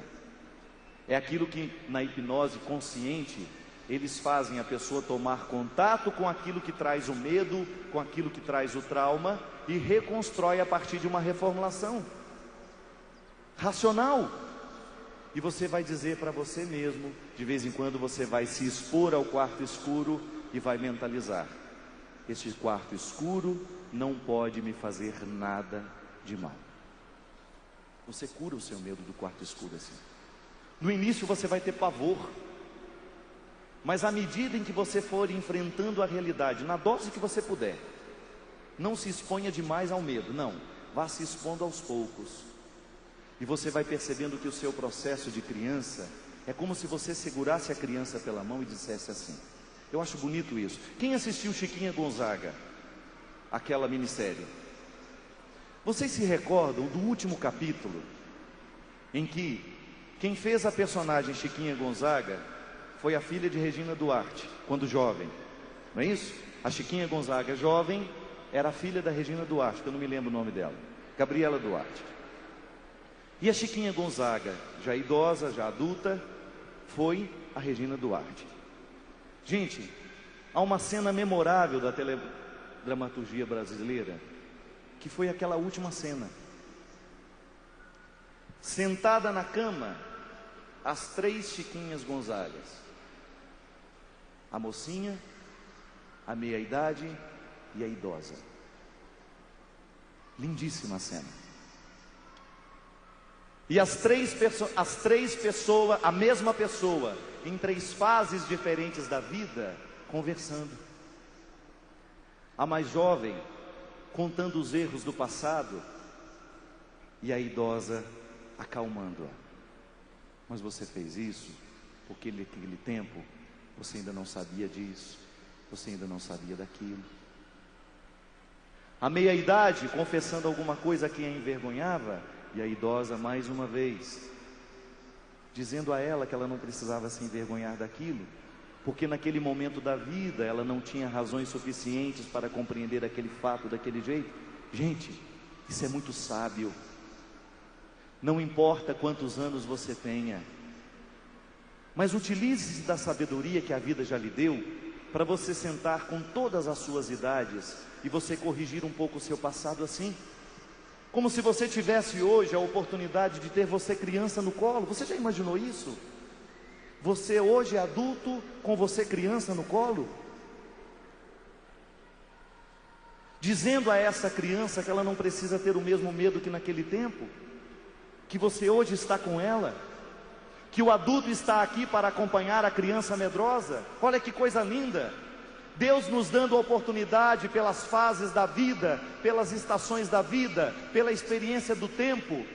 É aquilo que na hipnose consciente eles fazem a pessoa tomar contato com aquilo que traz o medo, com aquilo que traz o trauma e reconstrói a partir de uma reformulação racional. E você vai dizer para você mesmo, de vez em quando você vai se expor ao quarto escuro e vai mentalizar: este quarto escuro não pode me fazer nada de mal. Você cura o seu medo do quarto escuro assim. No início você vai ter pavor, mas à medida em que você for enfrentando a realidade, na dose que você puder, não se exponha demais ao medo, não, vá se expondo aos poucos, e você vai percebendo que o seu processo de criança é como se você segurasse a criança pela mão e dissesse assim. Eu acho bonito isso. Quem assistiu Chiquinha Gonzaga, aquela minissérie? Vocês se recordam do último capítulo, em que quem fez a personagem Chiquinha Gonzaga foi a filha de Regina Duarte, quando jovem, não é isso? A Chiquinha Gonzaga jovem era a filha da Regina Duarte, que eu não me lembro o nome dela, Gabriela Duarte. E a Chiquinha Gonzaga, já idosa, já adulta, foi a Regina Duarte. Gente, há uma cena memorável da teledramaturgia brasileira, que foi aquela última cena. Sentada na cama, as três Chiquinhas Gonzagas. A mocinha, a meia-idade e a idosa. Lindíssima cena. E as três pessoas, a mesma pessoa, em três fases diferentes da vida, conversando. A mais jovem, contando os erros do passado, e a idosa acalmando-a. Mas você fez isso porque naquele tempo você ainda não sabia disso, você ainda não sabia daquilo. A meia-idade, confessando alguma coisa que a envergonhava, e a idosa mais uma vez, dizendo a ela que ela não precisava se envergonhar daquilo, porque naquele momento da vida ela não tinha razões suficientes para compreender aquele fato daquele jeito. Gente, isso é muito sábio. Não importa quantos anos você tenha, mas utilize-se da sabedoria que a vida já lhe deu, para você sentar com todas as suas idades e você corrigir um pouco o seu passado assim, como se você tivesse hoje a oportunidade de ter você criança no colo. Você já imaginou isso? Você hoje é adulto, com você criança no colo, dizendo a essa criança que ela não precisa ter o mesmo medo que naquele tempo, que você hoje está com ela, que o adulto está aqui para acompanhar a criança medrosa. Olha que coisa linda, Deus nos dando a oportunidade pelas fases da vida, pelas estações da vida, pela experiência do tempo,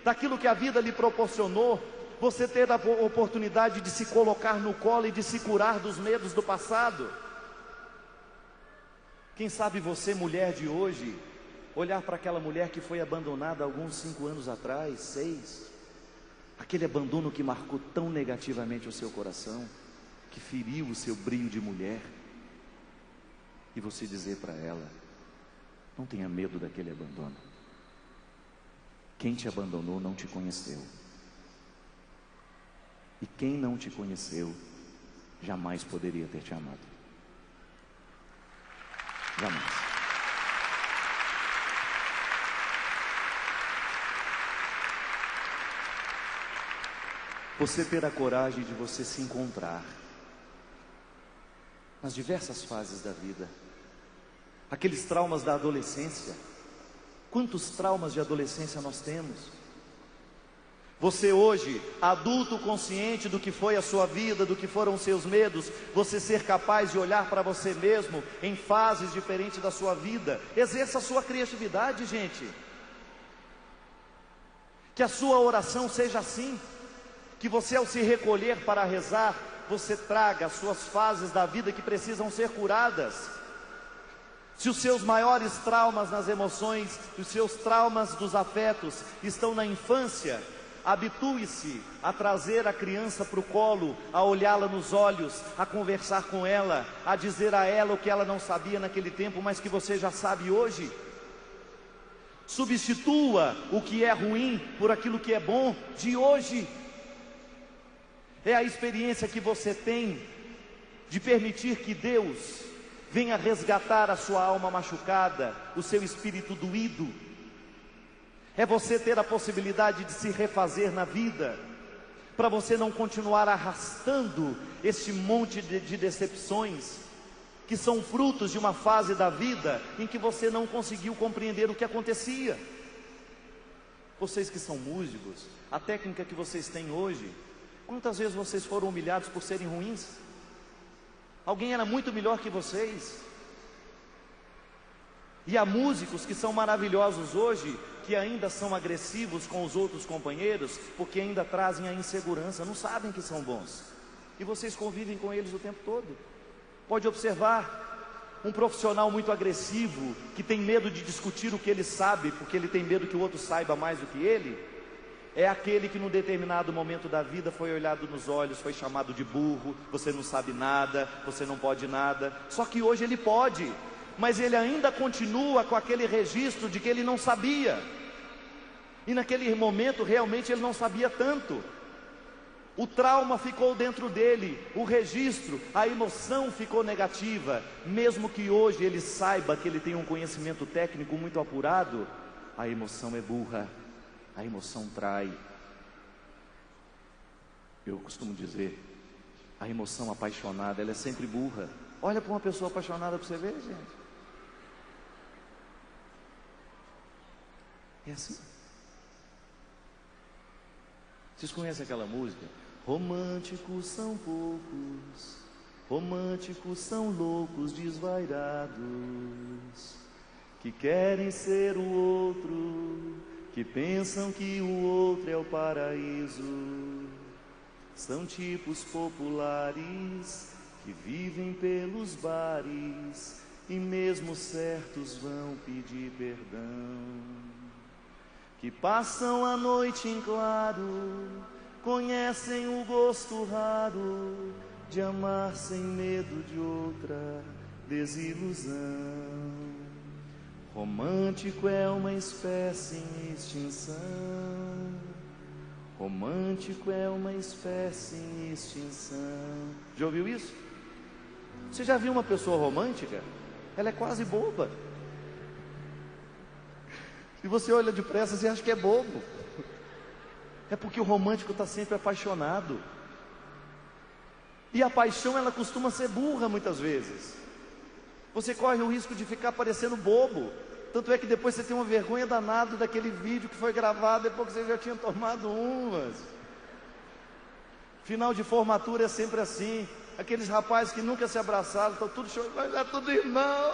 daquilo que a vida lhe proporcionou, você ter a oportunidade de se colocar no colo e de se curar dos medos do passado. Quem sabe você, mulher de hoje, olhar para aquela mulher que foi abandonada há alguns 5 anos atrás, 6, aquele abandono que marcou tão negativamente o seu coração, que feriu o seu brilho de mulher, e você dizer para ela: não tenha medo daquele abandono. Quem te abandonou não te conheceu, e quem não te conheceu jamais poderia ter te amado. Jamais. Você ter a coragem de você se encontrar nas diversas fases da vida. Aqueles traumas da adolescência, quantos traumas de adolescência nós temos? Você hoje, adulto consciente do que foi a sua vida, do que foram os seus medos, você ser capaz de olhar para você mesmo em fases diferentes da sua vida. Exerça a sua criatividade, gente. Que a sua oração seja assim, que você, ao se recolher para rezar, você traga as suas fases da vida que precisam ser curadas. Se os seus maiores traumas nas emoções, os seus traumas dos afetos estão na infância, habitue-se a trazer a criança para o colo, a olhá-la nos olhos, a conversar com ela, a dizer a ela o que ela não sabia naquele tempo, mas que você já sabe hoje. Substitua o que é ruim por aquilo que é bom de hoje. É a experiência que você tem de permitir que Deus venha resgatar a sua alma machucada, o seu espírito doído. É você ter a possibilidade de se refazer na vida, para você não continuar arrastando este monte de decepções, que são frutos de uma fase da vida em que você não conseguiu compreender o que acontecia. Vocês que são músicos, a técnica que vocês têm hoje, quantas vezes vocês foram humilhados por serem ruins? Alguém era muito melhor que vocês. E há músicos que são maravilhosos hoje, que ainda são agressivos com os outros companheiros, porque ainda trazem a insegurança, não sabem que são bons. E vocês convivem com eles o tempo todo. Pode observar um profissional muito agressivo, que tem medo de discutir o que ele sabe, porque ele tem medo que o outro saiba mais do que ele. É aquele que num determinado momento da vida foi olhado nos olhos, foi chamado de burro, você não sabe nada, você não pode nada. Só que hoje ele pode, mas ele ainda continua com aquele registro de que ele não sabia. E naquele momento realmente ele não sabia tanto. O trauma ficou dentro dele, o registro, a emoção ficou negativa. Mesmo que hoje ele saiba que ele tem um conhecimento técnico muito apurado, a emoção é burra. A emoção trai. Eu costumo dizer, a emoção apaixonada, ela é sempre burra. Olha para uma pessoa apaixonada para você ver, gente. É assim. Vocês conhecem aquela música? Românticos são poucos, românticos são loucos desvairados, que querem ser o outro, que pensam que o outro é o paraíso. São tipos populares que vivem pelos bares e mesmo certos vão pedir perdão, que passam a noite em claro, conhecem o gosto raro de amar sem medo de outra desilusão. Romântico é uma espécie em extinção. Romântico é uma espécie em extinção. Já ouviu isso? Você já viu uma pessoa romântica? Ela é quase boba. Se você olha depressa, você acha que é bobo. É porque o romântico está sempre apaixonado. E a paixão, ela costuma ser burra muitas vezes. Você corre o risco de ficar parecendo bobo. Tanto é que depois você tem uma vergonha danada daquele vídeo que foi gravado depois que você já tinha tomado umas. Final de formatura é sempre assim. Aqueles rapazes que nunca se abraçaram, estão tudo chorando, mas é tudo irmão.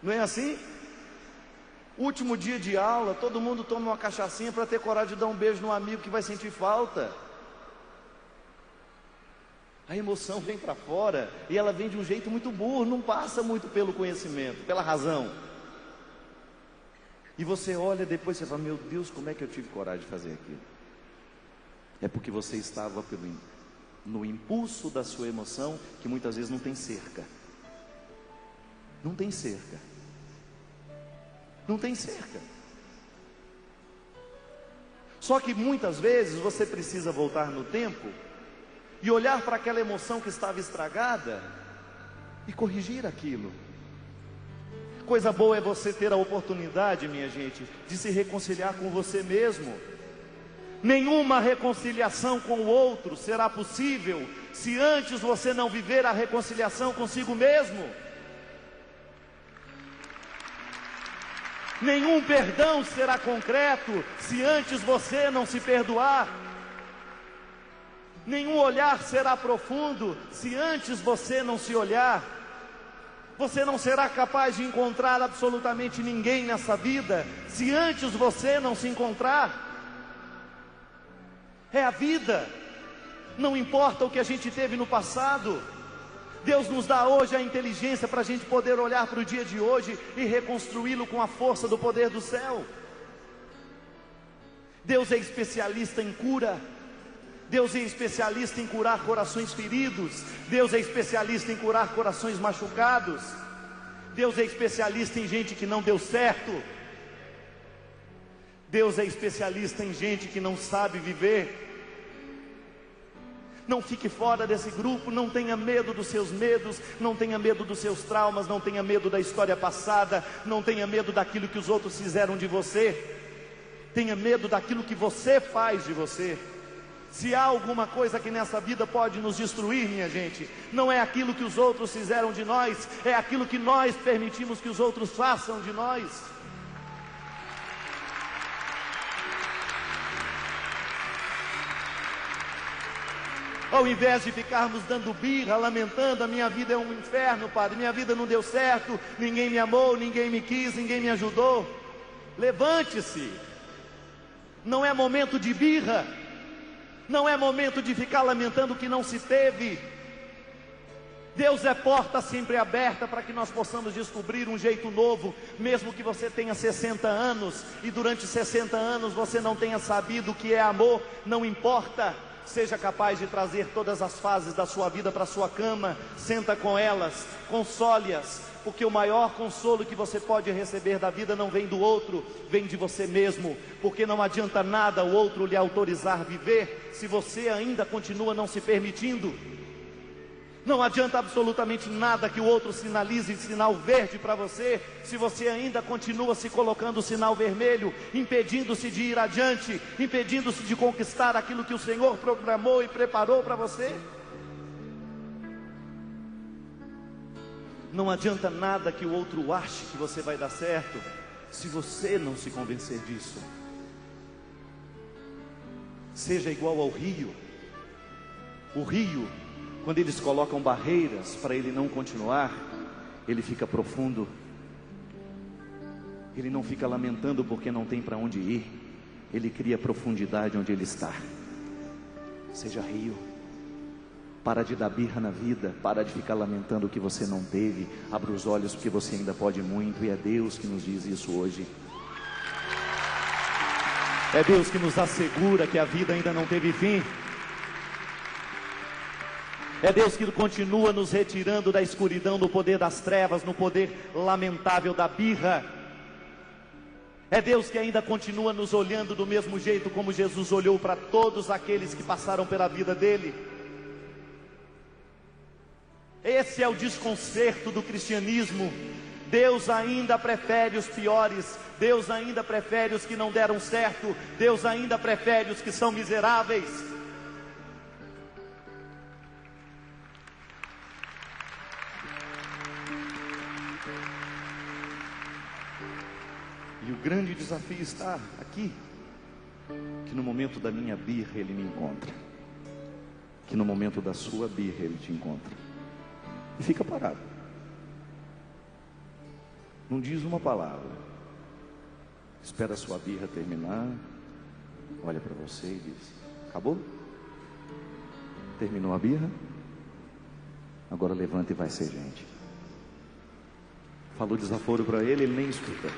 Não é assim? Último dia de aula, todo mundo toma uma cachaçinha para ter coragem de dar um beijo no amigo que vai sentir falta. A emoção vem para fora e ela vem de um jeito muito burro, não passa muito pelo conhecimento, pela razão. E você olha depois e fala: meu Deus, como é que eu tive coragem de fazer aquilo? É porque você estava no impulso da sua emoção, que muitas vezes não tem cerca. Não tem cerca. Não tem cerca. Só que muitas vezes você precisa voltar no tempo e olhar para aquela emoção que estava estragada e corrigir aquilo. Coisa boa é você ter a oportunidade, minha gente, de se reconciliar com você mesmo. Nenhuma reconciliação com o outro será possível se antes você não viver a reconciliação consigo mesmo. Nenhum perdão será concreto se antes você não se perdoar. Nenhum olhar será profundo se antes você não se olhar. Você não será capaz de encontrar absolutamente ninguém nessa vida se antes você não se encontrar. É a vida. Não importa o que a gente teve no passado. Deus nos dá hoje a inteligência para a gente poder olhar para o dia de hoje e reconstruí-lo com a força do poder do céu. Deus é especialista em cura. Deus é especialista em curar corações feridos. Deus é especialista em curar corações machucados. Deus é especialista em gente que não deu certo. Deus é especialista em gente que não sabe viver. Não fique fora desse grupo, não tenha medo dos seus medos, não tenha medo dos seus traumas, não tenha medo da história passada, não tenha medo daquilo que os outros fizeram de você. Tenha medo daquilo que você faz de você. Se há alguma coisa que nessa vida pode nos destruir, minha gente, não é aquilo que os outros fizeram de nós, é aquilo que nós permitimos que os outros façam de nós. Ao invés de ficarmos dando birra, lamentando: a minha vida é um inferno, Padre, minha vida não deu certo, ninguém me amou, ninguém me quis, ninguém me ajudou. Levante-se. Não é momento de birra. Não é momento de ficar lamentando o que não se teve. Deus é porta sempre aberta para que nós possamos descobrir um jeito novo. Mesmo que você tenha 60 anos e durante 60 anos você não tenha sabido o que é amor, não importa. Seja capaz de trazer todas as fases da sua vida para a sua cama. Senta com elas, console-as, porque o maior consolo que você pode receber da vida não vem do outro, vem de você mesmo. Porque não adianta nada o outro lhe autorizar a viver se você ainda continua não se permitindo. Não adianta absolutamente nada que o outro sinalize sinal verde para você, se você ainda continua se colocando o sinal vermelho, impedindo-se de ir adiante, impedindo-se de conquistar aquilo que o Senhor programou e preparou para você. Não adianta nada que o outro ache que você vai dar certo, se você não se convencer disso. Seja igual ao rio. O rio, quando eles colocam barreiras para ele não continuar, ele fica profundo. Ele não fica lamentando porque não tem para onde ir. Ele cria profundidade onde ele está. Seja rio. Para de dar birra na vida, para de ficar lamentando o que você não teve. Abra os olhos porque você ainda pode muito, e é Deus que nos diz isso hoje. É Deus que nos assegura que a vida ainda não teve fim. É Deus que continua nos retirando da escuridão, no poder das trevas, no poder lamentável da birra. É Deus que ainda continua nos olhando do mesmo jeito como Jesus olhou para todos aqueles que passaram pela vida dele. Esse é o desconcerto do cristianismo. Deus ainda prefere os piores. Deus ainda prefere os que não deram certo. Deus ainda prefere os que são miseráveis. E o grande desafio está aqui, que no momento da minha birra Ele me encontra, que no momento da sua birra Ele te encontra. E fica parado, não diz uma palavra, espera a sua birra terminar, olha para você e diz: acabou? Terminou a birra? Agora levanta e vai ser gente. Falou desaforo para ele, ele nem escuta.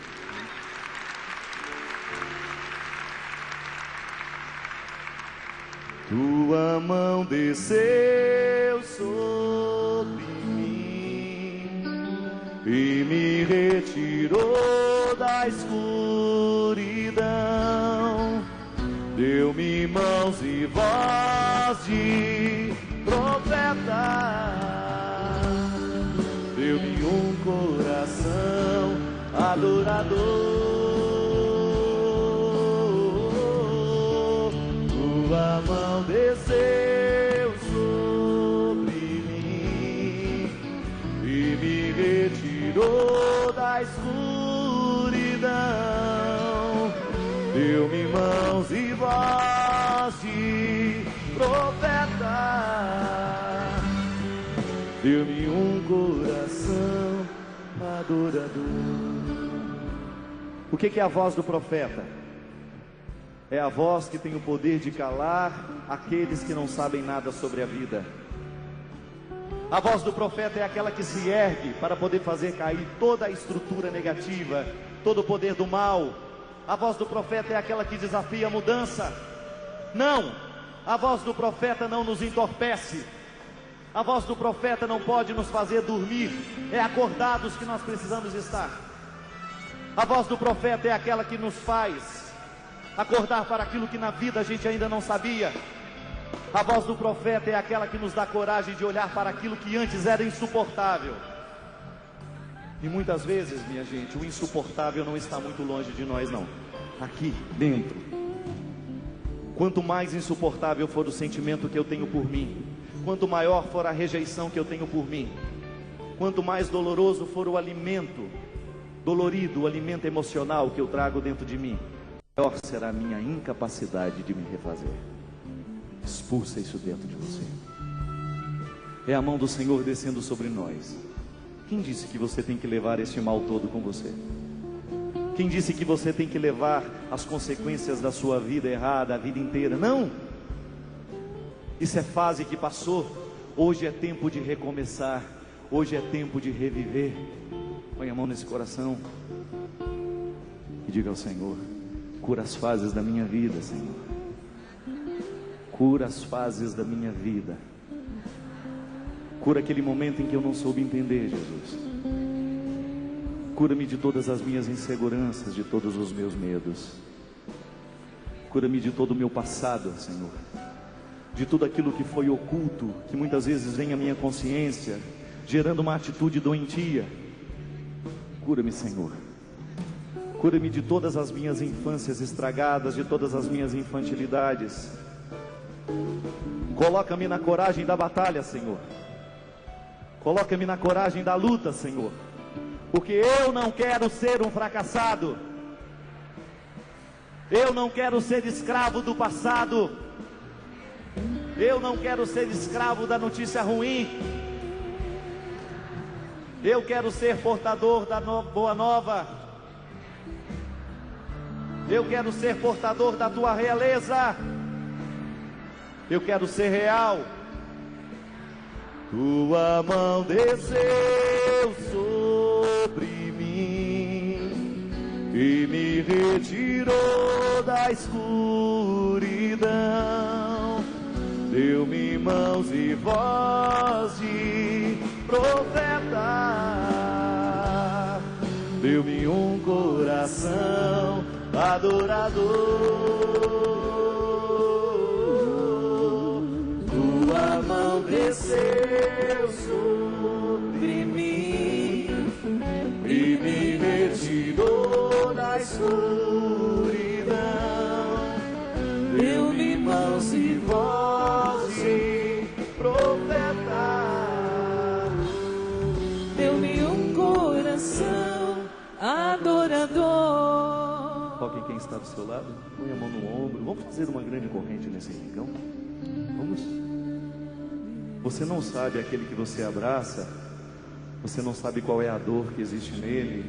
Tua mão desceu sobre mim e me retirou da escuridão. Deu-me mãos e voz de profeta. Deu-me um coração adorador. Tua mão desceu sobre mim e me retirou da escuridão. Deu-me mãos e voz de profeta. Deu-me um coração adorador. O que é a voz do profeta? É a voz que tem o poder de calar aqueles que não sabem nada sobre a vida. A voz do profeta é aquela que se ergue para poder fazer cair toda a estrutura negativa, todo o poder do mal. A voz do profeta é aquela que desafia a mudança. Não, a voz do profeta não nos entorpece. A voz do profeta não pode nos fazer dormir. É acordados que nós precisamos estar. A voz do profeta é aquela que nos faz acordar para aquilo que na vida a gente ainda não sabia. A voz do profeta é aquela que nos dá coragem de olhar para aquilo que antes era insuportável. E muitas vezes, minha gente, o insuportável não está muito longe de nós, não. Aqui dentro. Quanto mais insuportável for o sentimento que eu tenho por mim, quanto maior for a rejeição que eu tenho por mim, quanto mais doloroso for o alimento dolorido, o alimento emocional que eu trago dentro de mim, maior será a minha incapacidade de me refazer. Expulsa isso dentro de você. É a mão do Senhor descendo sobre nós. Quem disse que você tem que levar esse mal todo com você? Quem disse que você tem que levar as consequências da sua vida errada a vida inteira? Não! Isso é fase que passou. Hoje é tempo de recomeçar. Hoje é tempo de reviver. Põe a mão nesse coração e diga ao Senhor: cura as fases da minha vida, Senhor. Cura as fases da minha vida. Cura aquele momento em que eu não soube entender, Jesus. Cura-me de todas as minhas inseguranças, de todos os meus medos. Cura-me de todo o meu passado, Senhor. De tudo aquilo que foi oculto, que muitas vezes vem à minha consciência, gerando uma atitude doentia. Cura-me, Senhor. Cura-me de todas as minhas infâncias estragadas, de todas as minhas infantilidades. Coloca-me na coragem da batalha, Senhor. Coloca-me na coragem da luta, Senhor. Porque eu não quero ser um fracassado. Eu não quero ser escravo do passado. Eu não quero ser escravo da notícia ruim. Eu quero ser portador da boa nova. Eu quero ser portador da tua realeza. Eu quero ser real. Tua mão desceu sobre mim e me retirou da escuridão. Deu-me mãos e voz de profeta, deu-me um coração adorador. Tua mão desceu sobre mim e me retirou da escuridão. Deu-me mãos e voz de profeta, deu-me um coração adorador. Toque quem está do seu lado, põe a mão no ombro. Vamos fazer uma grande corrente nesse rincão? Vamos? Você não sabe aquele que você abraça, você não sabe qual é a dor que existe nele,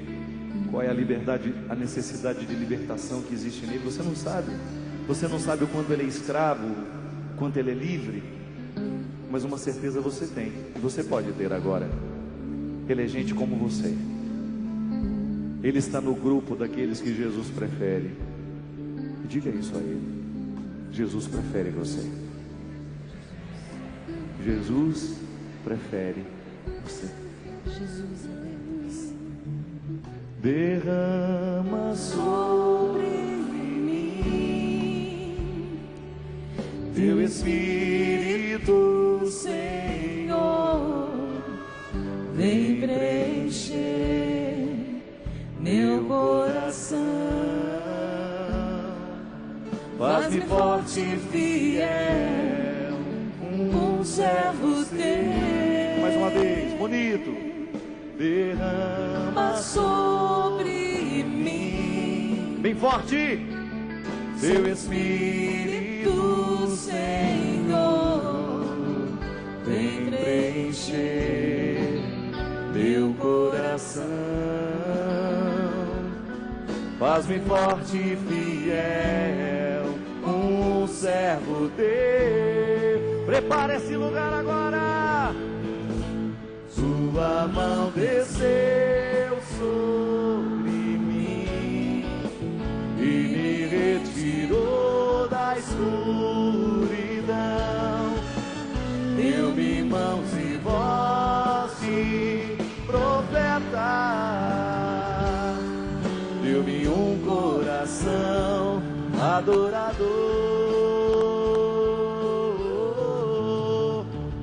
qual é a liberdade, a necessidade de libertação que existe nele. Você não sabe. Você não sabe o quanto ele é escravo, o quanto ele é livre. Mas uma certeza você tem, e você pode ter agora. Ele é gente como você. Ele está no grupo daqueles que Jesus prefere. E diga isso a ele. Jesus prefere você. Jesus prefere você. Jesus é Deus. Derrama sobre mim teu Espírito, Senhor, vem preencher meu coração. faz-me forte e fiel, um servo teu. Mais uma vez, bonito. Derrama sobre mim bem forte teu Espírito, Senhor, vem preencher meu coração. Faz-me forte e fiel, um servo teu. Prepara esse lugar agora. Sua mão desceu sobre mim e me retirou da escuridão. Deu-me mãos e voz de profeta, deu-me um coração adorador.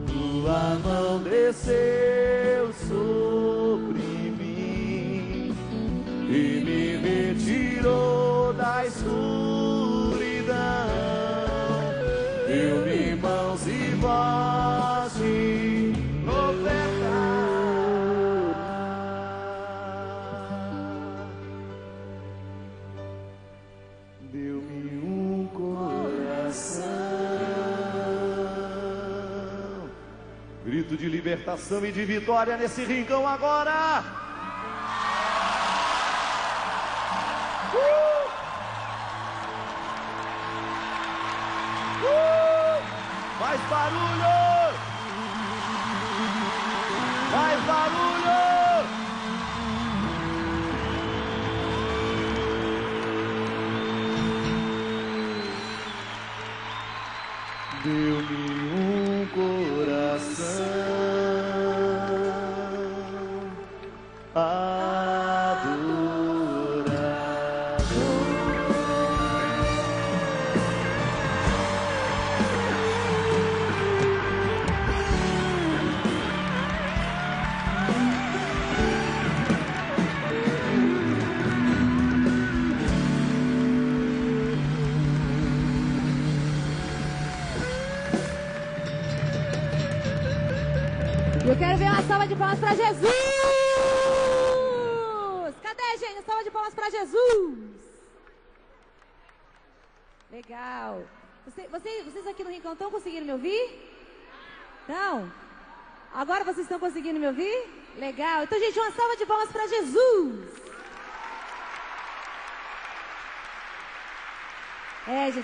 Tua mão desceu sobre mim e me retirou da escuridão. Deu-me mãos e voz de profeta, deu-me um coração. Grito de libertação e de vitória nesse rincão agora. Mais barulho! Mais barulho! Deu-me um coração Eu quero ver uma salva de palmas para Jesus! Cadê, gente? Uma salva de palmas para Jesus! Legal! Vocês aqui no Rincão estão conseguindo me ouvir? Não? Agora vocês estão conseguindo me ouvir? Legal! Então, gente, uma salva de palmas para Jesus! É, gente.